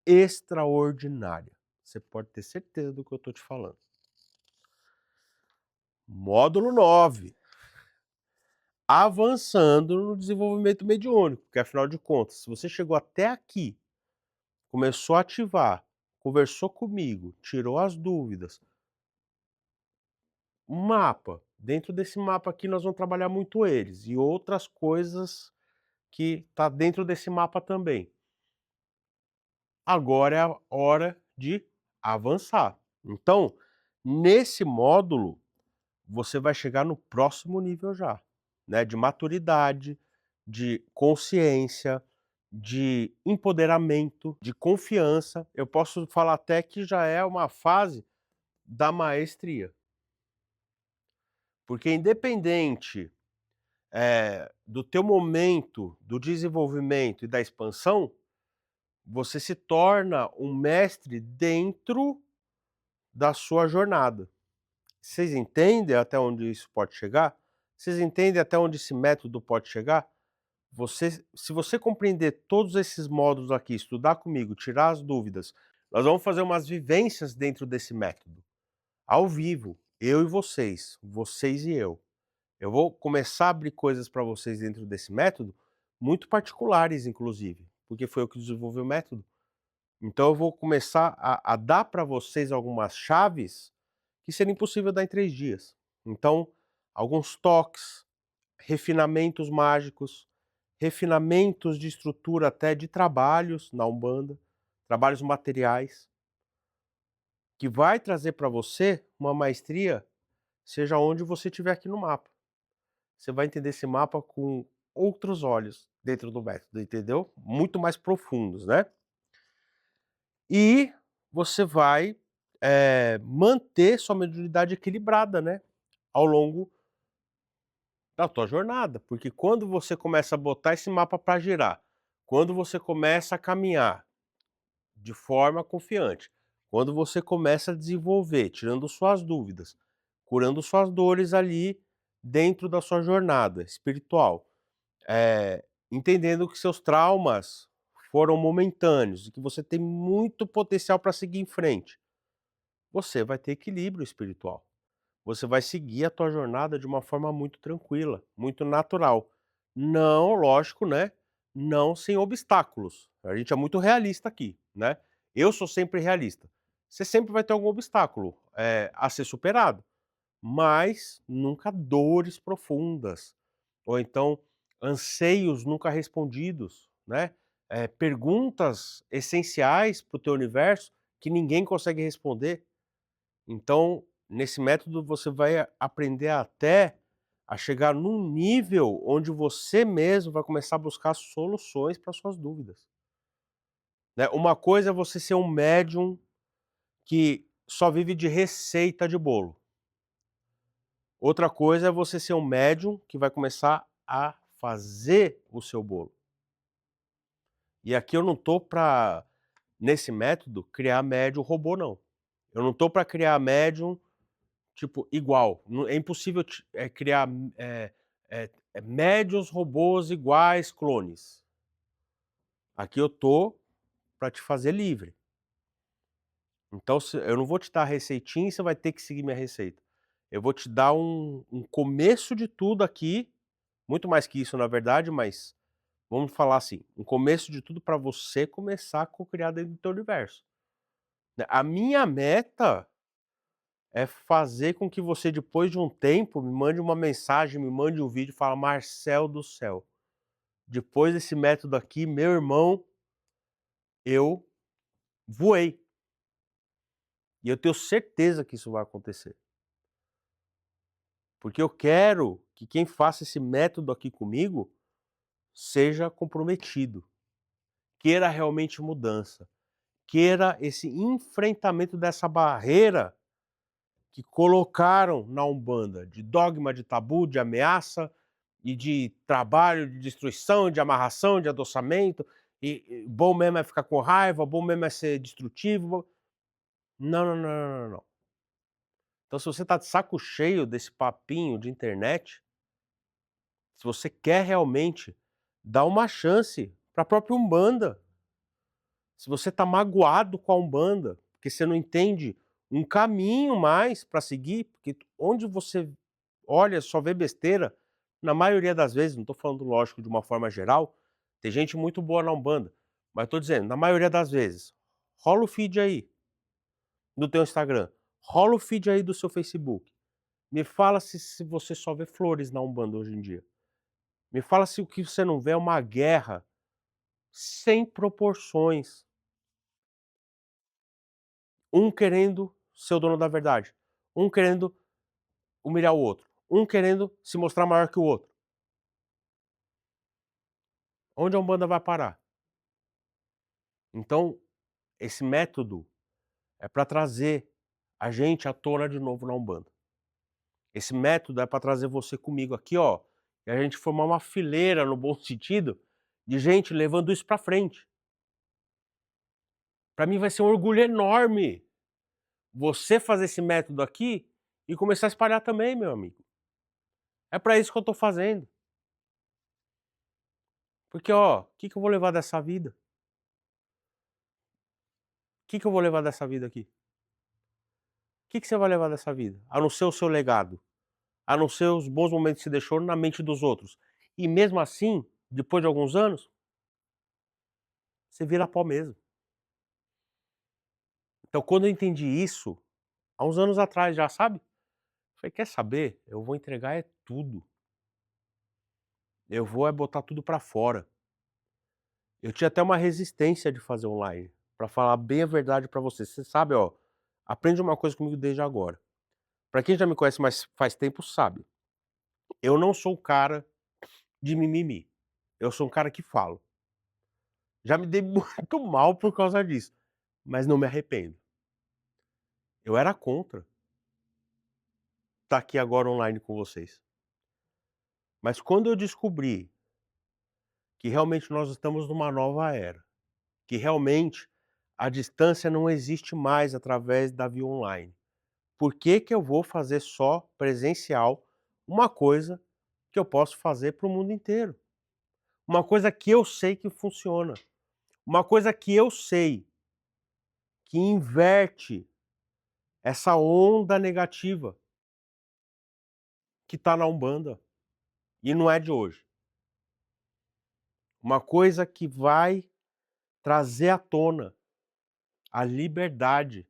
extraordinária. Você pode ter certeza do que eu estou te falando. Módulo 9. Avançando no desenvolvimento mediúnico, porque afinal de contas, se você chegou até aqui, começou a ativar, conversou comigo, tirou as dúvidas, um mapa. Dentro desse mapa aqui nós vamos trabalhar muito eles e outras coisas que tá dentro desse mapa também. Agora é a hora de avançar. Então, nesse módulo, você vai chegar no próximo nível já, né, de maturidade, de consciência, de empoderamento, de confiança. Eu posso falar até que já é uma fase da maestria. Porque independente, do teu momento do desenvolvimento e da expansão, você se torna um mestre dentro da sua jornada. Vocês entendem até onde isso pode chegar? Vocês entendem até onde esse método pode chegar? Se você compreender todos esses módulos aqui, estudar comigo, tirar as dúvidas, nós vamos fazer umas vivências dentro desse método, ao vivo, eu e vocês, vocês e eu. Eu vou começar a abrir coisas para vocês dentro desse método, muito particulares inclusive, porque foi eu que desenvolvi o método. Então eu vou começar a dar para vocês algumas chaves que seria impossível dar em 3 dias. Então, alguns toques, refinamentos mágicos, refinamentos de estrutura até de trabalhos na Umbanda, trabalhos materiais, que vai trazer para você uma maestria, seja onde você estiver aqui no mapa. Você vai entender esse mapa com outros olhos dentro do método, entendeu? Muito mais profundos, né? E você vai, manter sua mediunidade equilibrada, né, ao longo da tua jornada, porque quando você começa a botar esse mapa para girar, quando você começa a caminhar de forma confiante, quando você começa a desenvolver, tirando suas dúvidas, curando suas dores ali dentro da sua jornada espiritual, entendendo que seus traumas foram momentâneos e que você tem muito potencial para seguir em frente, você vai ter equilíbrio espiritual. Você vai seguir a tua jornada de uma forma muito tranquila, muito natural. Não, lógico, né, não sem obstáculos. A gente é muito realista aqui, né. Eu sou sempre realista. Você sempre vai ter algum obstáculo, a ser superado, mas nunca dores profundas, ou então anseios nunca respondidos, né, perguntas essenciais para o teu universo que ninguém consegue responder. Então, nesse método você vai aprender até a chegar num nível onde você mesmo vai começar a buscar soluções para suas dúvidas, né. Uma coisa é você ser um médium que só vive de receita de bolo. Outra coisa é você ser um médium que vai começar a fazer o seu bolo. E aqui eu não tô para, nesse método, criar médium robô não. Eu não tô para criar médium tipo, igual, é impossível criar, médiuns robôs iguais clones. Aqui eu tô para te fazer livre. Então se eu não vou te dar a receitinha e você vai ter que seguir minha receita. Eu vou te dar um começo de tudo aqui, muito mais que isso na verdade, mas vamos falar assim, um começo de tudo para você começar a co-criar dentro do teu universo, né. A minha meta é fazer com que você, depois de um tempo, me mande uma mensagem, me mande um vídeo e fala: "Marcel do céu, depois desse método aqui, meu irmão, eu voei". E eu tenho certeza que isso vai acontecer. Porque eu quero que quem faça esse método aqui comigo seja comprometido, queira realmente mudança, queira esse enfrentamento dessa barreira que colocaram na Umbanda, de dogma, de tabu, de ameaça e de trabalho, de destruição, de amarração, de adoçamento, e bom mesmo é ficar com raiva, bom mesmo é ser destrutivo. Não, não, não, não, não, não. Então se você tá de saco cheio desse papinho de internet, se você quer realmente dar uma chance para a própria Umbanda, se você tá magoado com a Umbanda, porque você não entende um caminho mais para seguir, porque onde você olha, só vê besteira, na maioria das vezes, não estou falando lógico de uma forma geral, tem gente muito boa na Umbanda, mas estou dizendo, na maioria das vezes, rola o feed aí, do teu Instagram, rola o feed aí do seu Facebook, me fala se você só vê flores na Umbanda hoje em dia, me fala se o que você não vê é uma guerra sem proporções, um querendo ser o dono da verdade, um querendo humilhar o outro, um querendo se mostrar maior que o outro. Onde a Umbanda vai parar? Então, esse método é para trazer a gente à tona de novo na Umbanda. Esse método é para trazer você comigo aqui, ó, e a gente formar uma fileira, no bom sentido, de gente levando isso para frente. Para mim vai ser um orgulho enorme você fazer esse método aqui e começar a espalhar também, meu amigo. É para isso que eu tô fazendo. Porque, ó, o que eu vou levar dessa vida? O que eu vou levar dessa vida aqui? O que você vai levar dessa vida? A não ser o seu legado, a não ser os bons momentos que você deixou na mente dos outros. E mesmo assim, depois de alguns anos, você vira pó mesmo. Então, quando eu entendi isso, há uns anos atrás já, sabe? Falei, quer saber? Eu vou entregar é tudo. Eu vou é botar tudo pra fora. Eu tinha até uma resistência de fazer online, pra falar bem a verdade pra você. Você sabe, ó, aprende uma coisa comigo desde agora. Pra quem já me conhece mais faz tempo sabe, eu não sou o cara de mimimi. Eu sou um cara que falo. Já me dei muito mal por causa disso, mas não me arrependo. Eu era contra estar aqui agora online com vocês. Mas quando eu descobri que realmente nós estamos numa nova era, que realmente a distância não existe mais através da via online, por que eu vou fazer só presencial uma coisa que eu posso fazer para o mundo inteiro? Uma coisa que eu sei que funciona, uma coisa que eu sei que inverte essa onda negativa que está na Umbanda, e não é de hoje. Uma coisa que vai trazer à tona a liberdade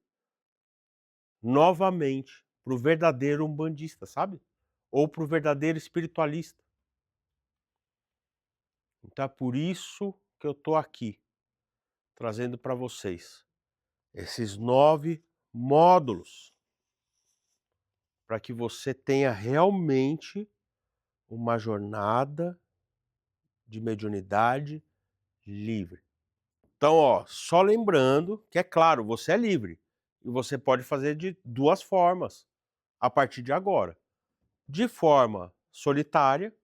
novamente para o verdadeiro umbandista, sabe? Ou para o verdadeiro espiritualista. Então é por isso que eu estou aqui, trazendo para vocês esses 9 módulos, para que você tenha realmente uma jornada de mediunidade livre. Então, ó, só lembrando que é claro, você é livre e você pode fazer de 2 formas a partir de agora. De forma solitária,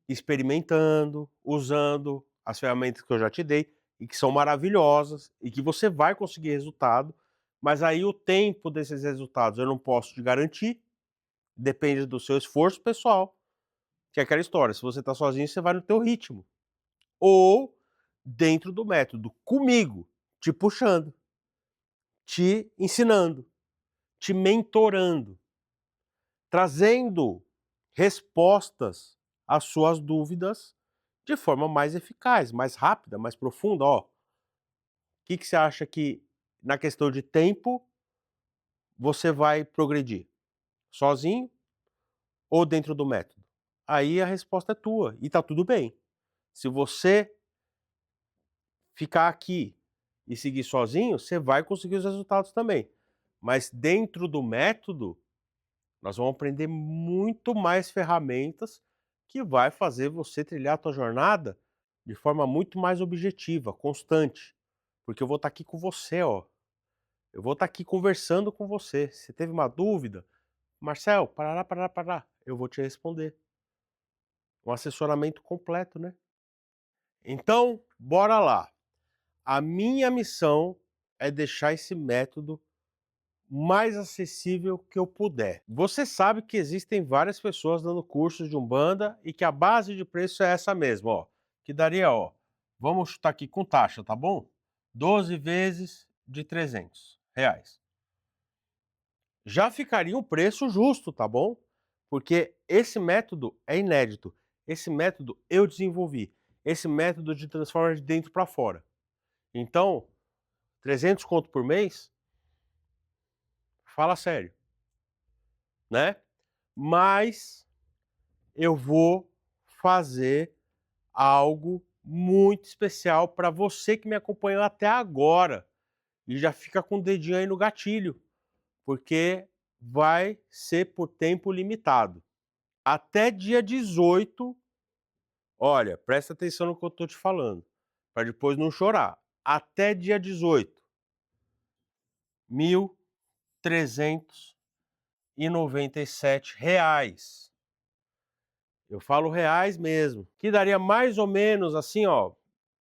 experimentando, usando as ferramentas que eu já te dei e que são maravilhosas e que você vai conseguir resultado, mas aí o tempo desses resultados eu não posso te garantir, depende do seu esforço pessoal, que é aquela história, se você está sozinho, você vai no teu ritmo. Ou dentro do método, comigo, te puxando, te ensinando, te mentorando, trazendo respostas às suas dúvidas de forma mais eficaz, mais rápida, mais profunda. Ó, o que você acha que na questão de tempo você vai progredir? Sozinho ou dentro do método? Aí a resposta é tua e tá tudo bem. Se você ficar aqui e seguir sozinho, você vai conseguir os resultados também. Mas dentro do método, nós vamos aprender muito mais ferramentas que vai fazer você trilhar a tua jornada de forma muito mais objetiva, constante. Porque eu vou estar aqui com você, ó. Eu vou estar aqui conversando com você. Se teve uma dúvida, Marcel, parará, parará, parará, eu vou te responder. Um assessoramento completo, né? Então, bora lá. A minha missão é deixar esse método mais acessível que eu puder. Você sabe que existem várias pessoas dando cursos de Umbanda e que a base de preço é essa mesma, ó. Que daria, ó, vamos chutar aqui com taxa, tá bom? 12 vezes de R$ 300. Já ficaria um preço justo, tá bom? Porque esse método é inédito. Esse método eu desenvolvi. Esse método de transforma de dentro para fora. Então, 300 conto por mês, fala sério, né? Mas eu vou fazer algo muito especial para você que me acompanhou até agora e já fica com o dedinho aí no gatilho, porque vai ser por tempo limitado. Até dia 18, olha, presta atenção no que eu estou te falando, para depois não chorar. Até dia 18, R$ 1.397. Eu falo reais mesmo, que daria mais ou menos assim, ó,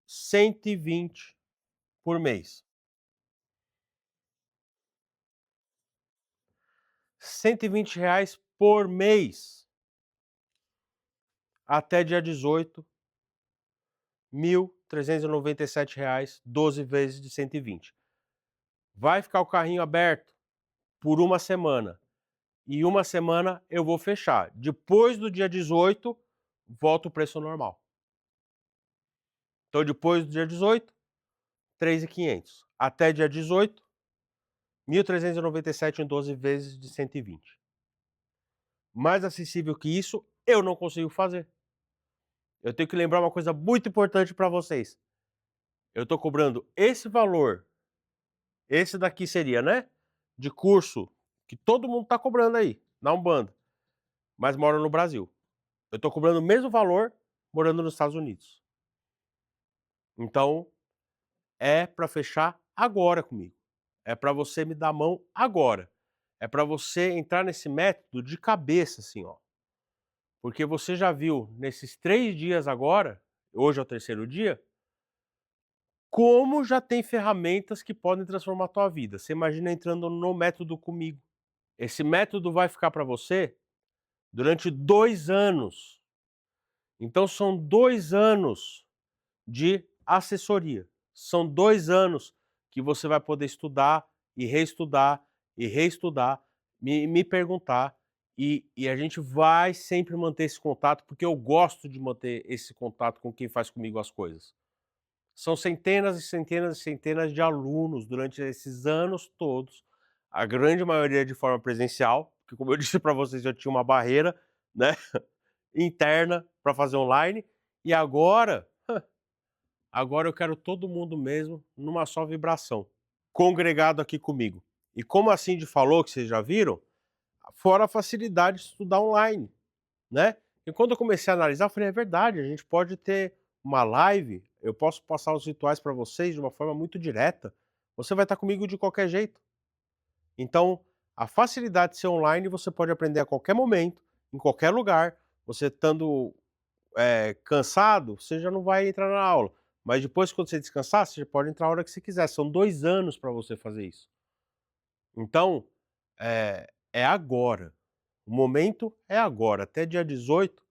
120 por mês. R$ 120 por mês. Até dia 18, R$ 1.397, 12 vezes de 120. Vai ficar o carrinho aberto por uma semana. E uma semana eu vou fechar. Depois do dia 18, volta o preço normal. Então, depois do dia 18, 3.500. Até dia 18, 1.397 em 12 vezes de 120. Mais acessível que isso, eu não consigo fazer. Eu tenho que lembrar uma coisa muito importante para vocês. Eu estou cobrando esse valor, esse daqui seria, né? De curso, que todo mundo está cobrando aí, na Umbanda, mas mora no Brasil. Eu estou cobrando o mesmo valor morando nos Estados Unidos. Então, é para fechar agora comigo. É para você me dar a mão agora. É para você entrar nesse método de cabeça, assim, ó. Porque você já viu nesses 3 dias agora, hoje é o 3º dia, como já tem ferramentas que podem transformar a tua vida. Você imagina entrando no método comigo. Esse método vai ficar para você durante 2 anos. Então são 2 anos de assessoria. São 2 anos que você vai poder estudar e reestudar e reestudar, me perguntar, e a gente vai sempre manter esse contato, porque eu gosto de manter esse contato com quem faz comigo as coisas. São centenas e centenas e centenas de alunos durante esses anos todos, a grande maioria de forma presencial, porque como eu disse para vocês, eu tinha uma barreira, né, interna para fazer online, e agora eu quero todo mundo mesmo numa só vibração, congregado aqui comigo. E como a Cindy falou, que vocês já viram, fora a facilidade de estudar online, né? E quando eu comecei a analisar, eu falei, é verdade, a gente pode ter uma live, eu posso passar os rituais para vocês de uma forma muito direta, você vai estar comigo de qualquer jeito. Então, a facilidade de ser online, você pode aprender a qualquer momento, em qualquer lugar, você estando cansado, você já não vai entrar na aula. Mas depois, quando você descansar, você pode entrar a hora que você quiser. São 2 anos para você fazer isso. Então, é agora. O momento é agora. Até dia 18,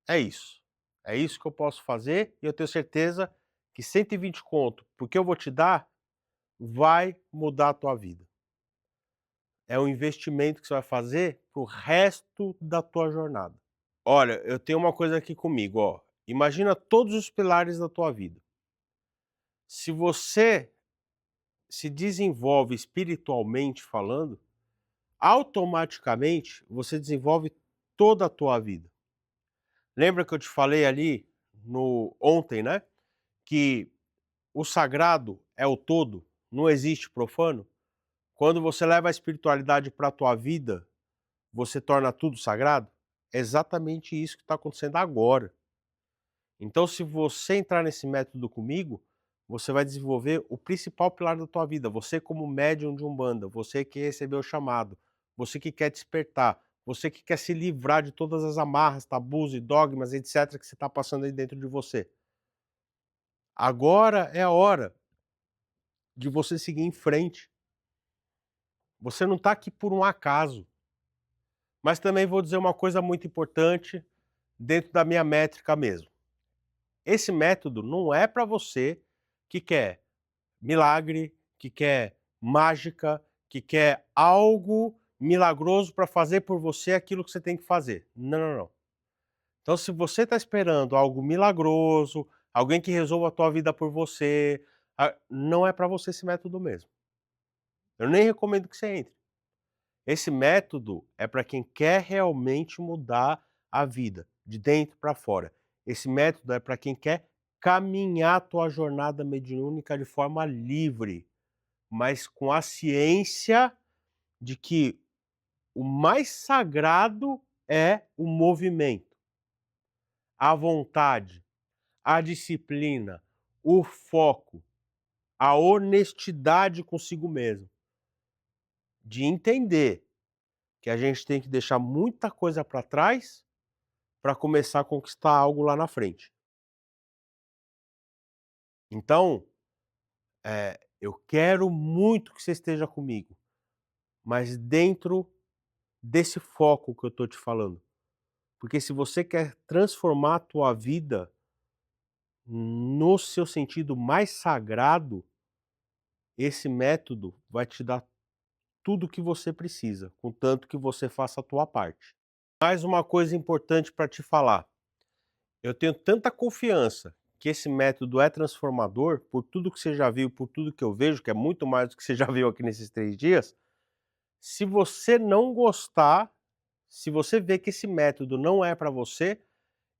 é isso. É isso que eu posso fazer e eu tenho certeza que 120 conto, porque eu vou te dar, vai mudar a tua vida. É um investimento que você vai fazer pro resto da tua jornada. Olha, eu tenho uma coisa aqui comigo, ó. Imagina todos os pilares da tua vida. Se você se desenvolve espiritualmente falando, automaticamente você desenvolve toda a tua vida. Lembra que eu te falei ali no ontem, né? Que o sagrado é o todo, não existe profano. Quando você leva a espiritualidade para a tua vida, você torna tudo sagrado. É exatamente isso que está acontecendo agora. Então, se você entrar nesse método comigo, você vai desenvolver o principal pilar da tua vida. Você como médium de Umbanda, você que recebeu o chamado, você que quer despertar, você que quer se livrar de todas as amarras, tabus e dogmas, etc., que você está passando aí dentro de você. Agora é a hora de você seguir em frente. Você não está aqui por um acaso. Mas também vou dizer uma coisa muito importante dentro da minha métrica mesmo. Esse método não é para você que quer milagre, que quer mágica, que quer algo milagroso para fazer por você aquilo que você tem que fazer. Não, não, não. Então, se você está esperando algo milagroso, alguém que resolva a tua vida por você, não é para você esse método mesmo. Eu nem recomendo que você entre. Esse método é para quem quer realmente mudar a vida, de dentro para fora. Esse método é para quem quer caminhar a tua jornada mediúnica de forma livre, mas com a ciência de que o mais sagrado é o movimento, a vontade, a disciplina, o foco, a honestidade consigo mesmo, de entender que a gente tem que deixar muita coisa para trás para começar a conquistar algo lá na frente. Então, eu quero muito que você esteja comigo, mas dentro desse foco que eu tô te falando. Porque se você quer transformar a tua vida no seu sentido mais sagrado, esse método vai te dar tudo o que você precisa, contanto que você faça a tua parte. Mais uma coisa importante para te falar, eu tenho tanta confiança que esse método é transformador, por tudo que você já viu, por tudo que eu vejo, que é muito mais do que você já viu aqui nesses 3 dias. Se você não gostar, se você vê que esse método não é para você,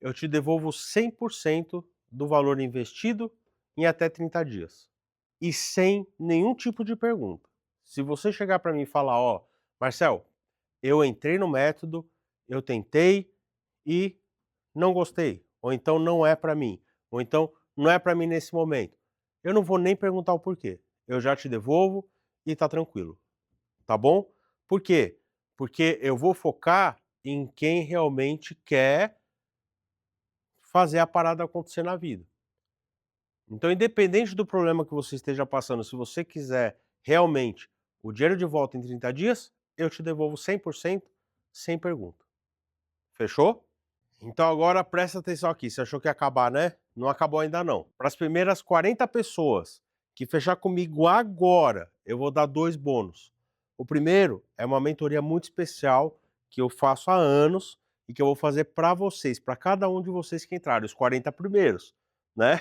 eu te devolvo 100% do valor investido em até 30 dias. E sem nenhum tipo de pergunta. Se você chegar para mim e falar: "Ó, Marcel, eu entrei no método, eu tentei e não gostei", ou então "não é para mim", ou então "não é para mim nesse momento", eu não vou nem perguntar o porquê. Eu já te devolvo e tá tranquilo, tá bom? Por quê? Porque eu vou focar em quem realmente quer fazer a parada acontecer na vida. Então, independente do problema que você esteja passando, se você quiser realmente o dinheiro de volta em 30 dias, eu te devolvo 100% sem pergunta. Fechou? Então agora presta atenção aqui, você achou que ia acabar, né? Não acabou ainda não. Para as primeiras 40 pessoas que fechar comigo agora, eu vou dar 2 bônus. O primeiro é uma mentoria muito especial que eu faço há anos e que eu vou fazer para vocês, para cada um de vocês que entrarem, os 40 primeiros, né?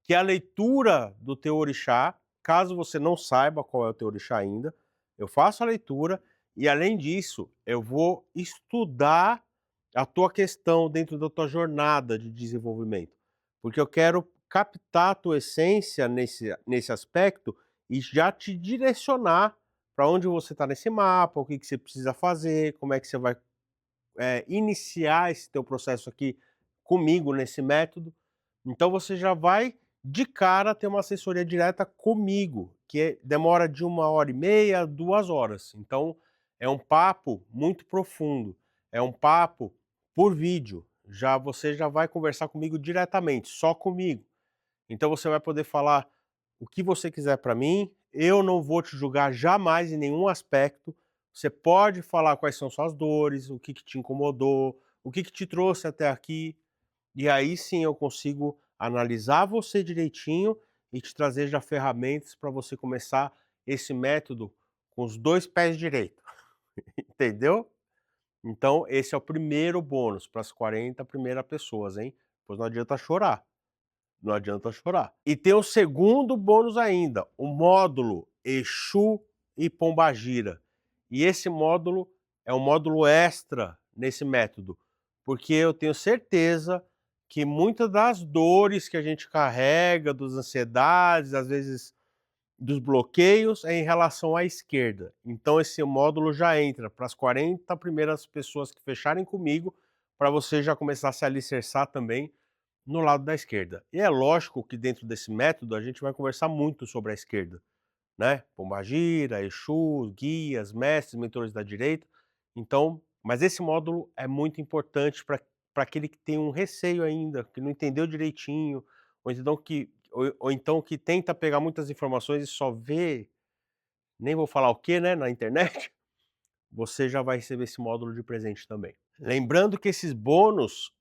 Que é a leitura do teu orixá, caso você não saiba qual é o teu orixá ainda, eu faço a leitura e além disso, eu vou estudar a tua questão dentro da tua jornada de desenvolvimento, porque eu quero captar a tua essência nesse aspecto e já te direcionar para onde você está nesse mapa, o que que você precisa fazer, como é que você vai, iniciar esse teu processo aqui comigo nesse método. Então você já vai de cara ter uma assessoria direta comigo, demora de 1h30, 2 horas. Então é um papo muito profundo, é um papo por vídeo. Você já vai conversar comigo diretamente, só comigo. Então você vai poder falar o que você quiser para mim, eu não vou te julgar jamais em nenhum aspecto. Você pode falar quais são suas dores, o que que te incomodou, o que que te trouxe até aqui. E aí sim eu consigo analisar você direitinho e te trazer já ferramentas para você começar esse método com os 2 pés direito, entendeu? Então esse é o primeiro bônus para as 40 primeiras pessoas, hein? Pois não adianta chorar, não adianta chorar. E tem o segundo bônus ainda, o módulo Exu e Pombagira. E esse módulo é um módulo extra nesse método, porque eu tenho certeza que muitas das dores que a gente carrega, das ansiedades, às vezes dos bloqueios, é em relação à esquerda. Então esse módulo já entra para as 40 primeiras pessoas que fecharem comigo, para você já começar a se alicerçar também no lado da esquerda. E é lógico que dentro desse método a gente vai conversar muito sobre a esquerda, né? Pombagira, Exus, guias, mestres, mentores da direita. Então, mas esse módulo é muito importante para aquele que tem um receio ainda, que não entendeu direitinho, ou então que tenta pegar muitas informações e só vê, nem vou falar o que, né, na internet. Você já vai receber esse módulo de presente também. Lembrando que esses bônus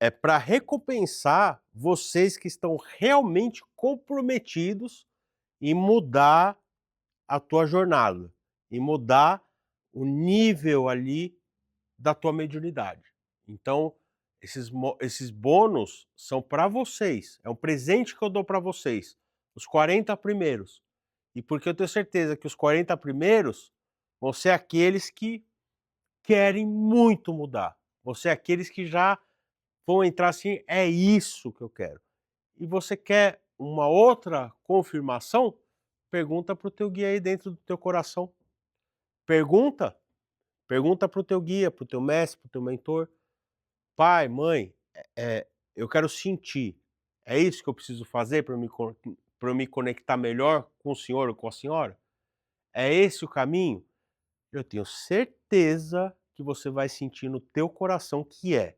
é para recompensar vocês que estão realmente comprometidos em mudar a tua jornada, em mudar o nível ali da tua mediunidade. Então, esses bônus são para vocês, é um presente que eu dou para vocês, os 40 primeiros. E porque eu tenho certeza que os 40 primeiros vão ser aqueles que querem muito mudar, vão ser aqueles que já vão entrar assim: "É isso que eu quero". E você quer uma outra confirmação? Pergunta para o teu guia aí dentro do teu coração. Pergunta. Pergunta para o teu guia, para o teu mestre, para o teu mentor. Pai, mãe, eu quero sentir. É isso que eu preciso fazer para eu me conectar melhor com o senhor ou com a senhora? É esse o caminho? Eu tenho certeza que você vai sentir no teu coração que é.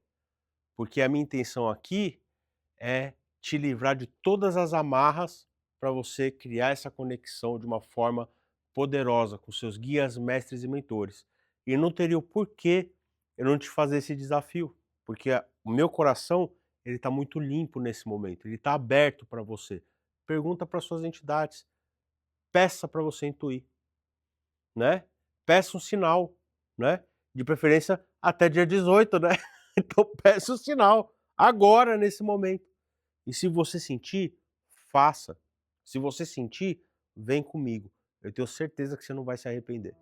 Porque a minha intenção aqui é te livrar de todas as amarras para você criar essa conexão de uma forma poderosa com seus guias, mestres e mentores. E não teria o porquê eu não te fazer esse desafio, porque o meu coração ele está muito limpo nesse momento, ele está aberto para você. Pergunta para suas entidades, peça para você intuir, né? Peça um sinal, né? De preferência até dia 18, né? Então peça um sinal agora nesse momento. E se você sentir, faça. Se você sentir, vem comigo. Eu tenho certeza que você não vai se arrepender.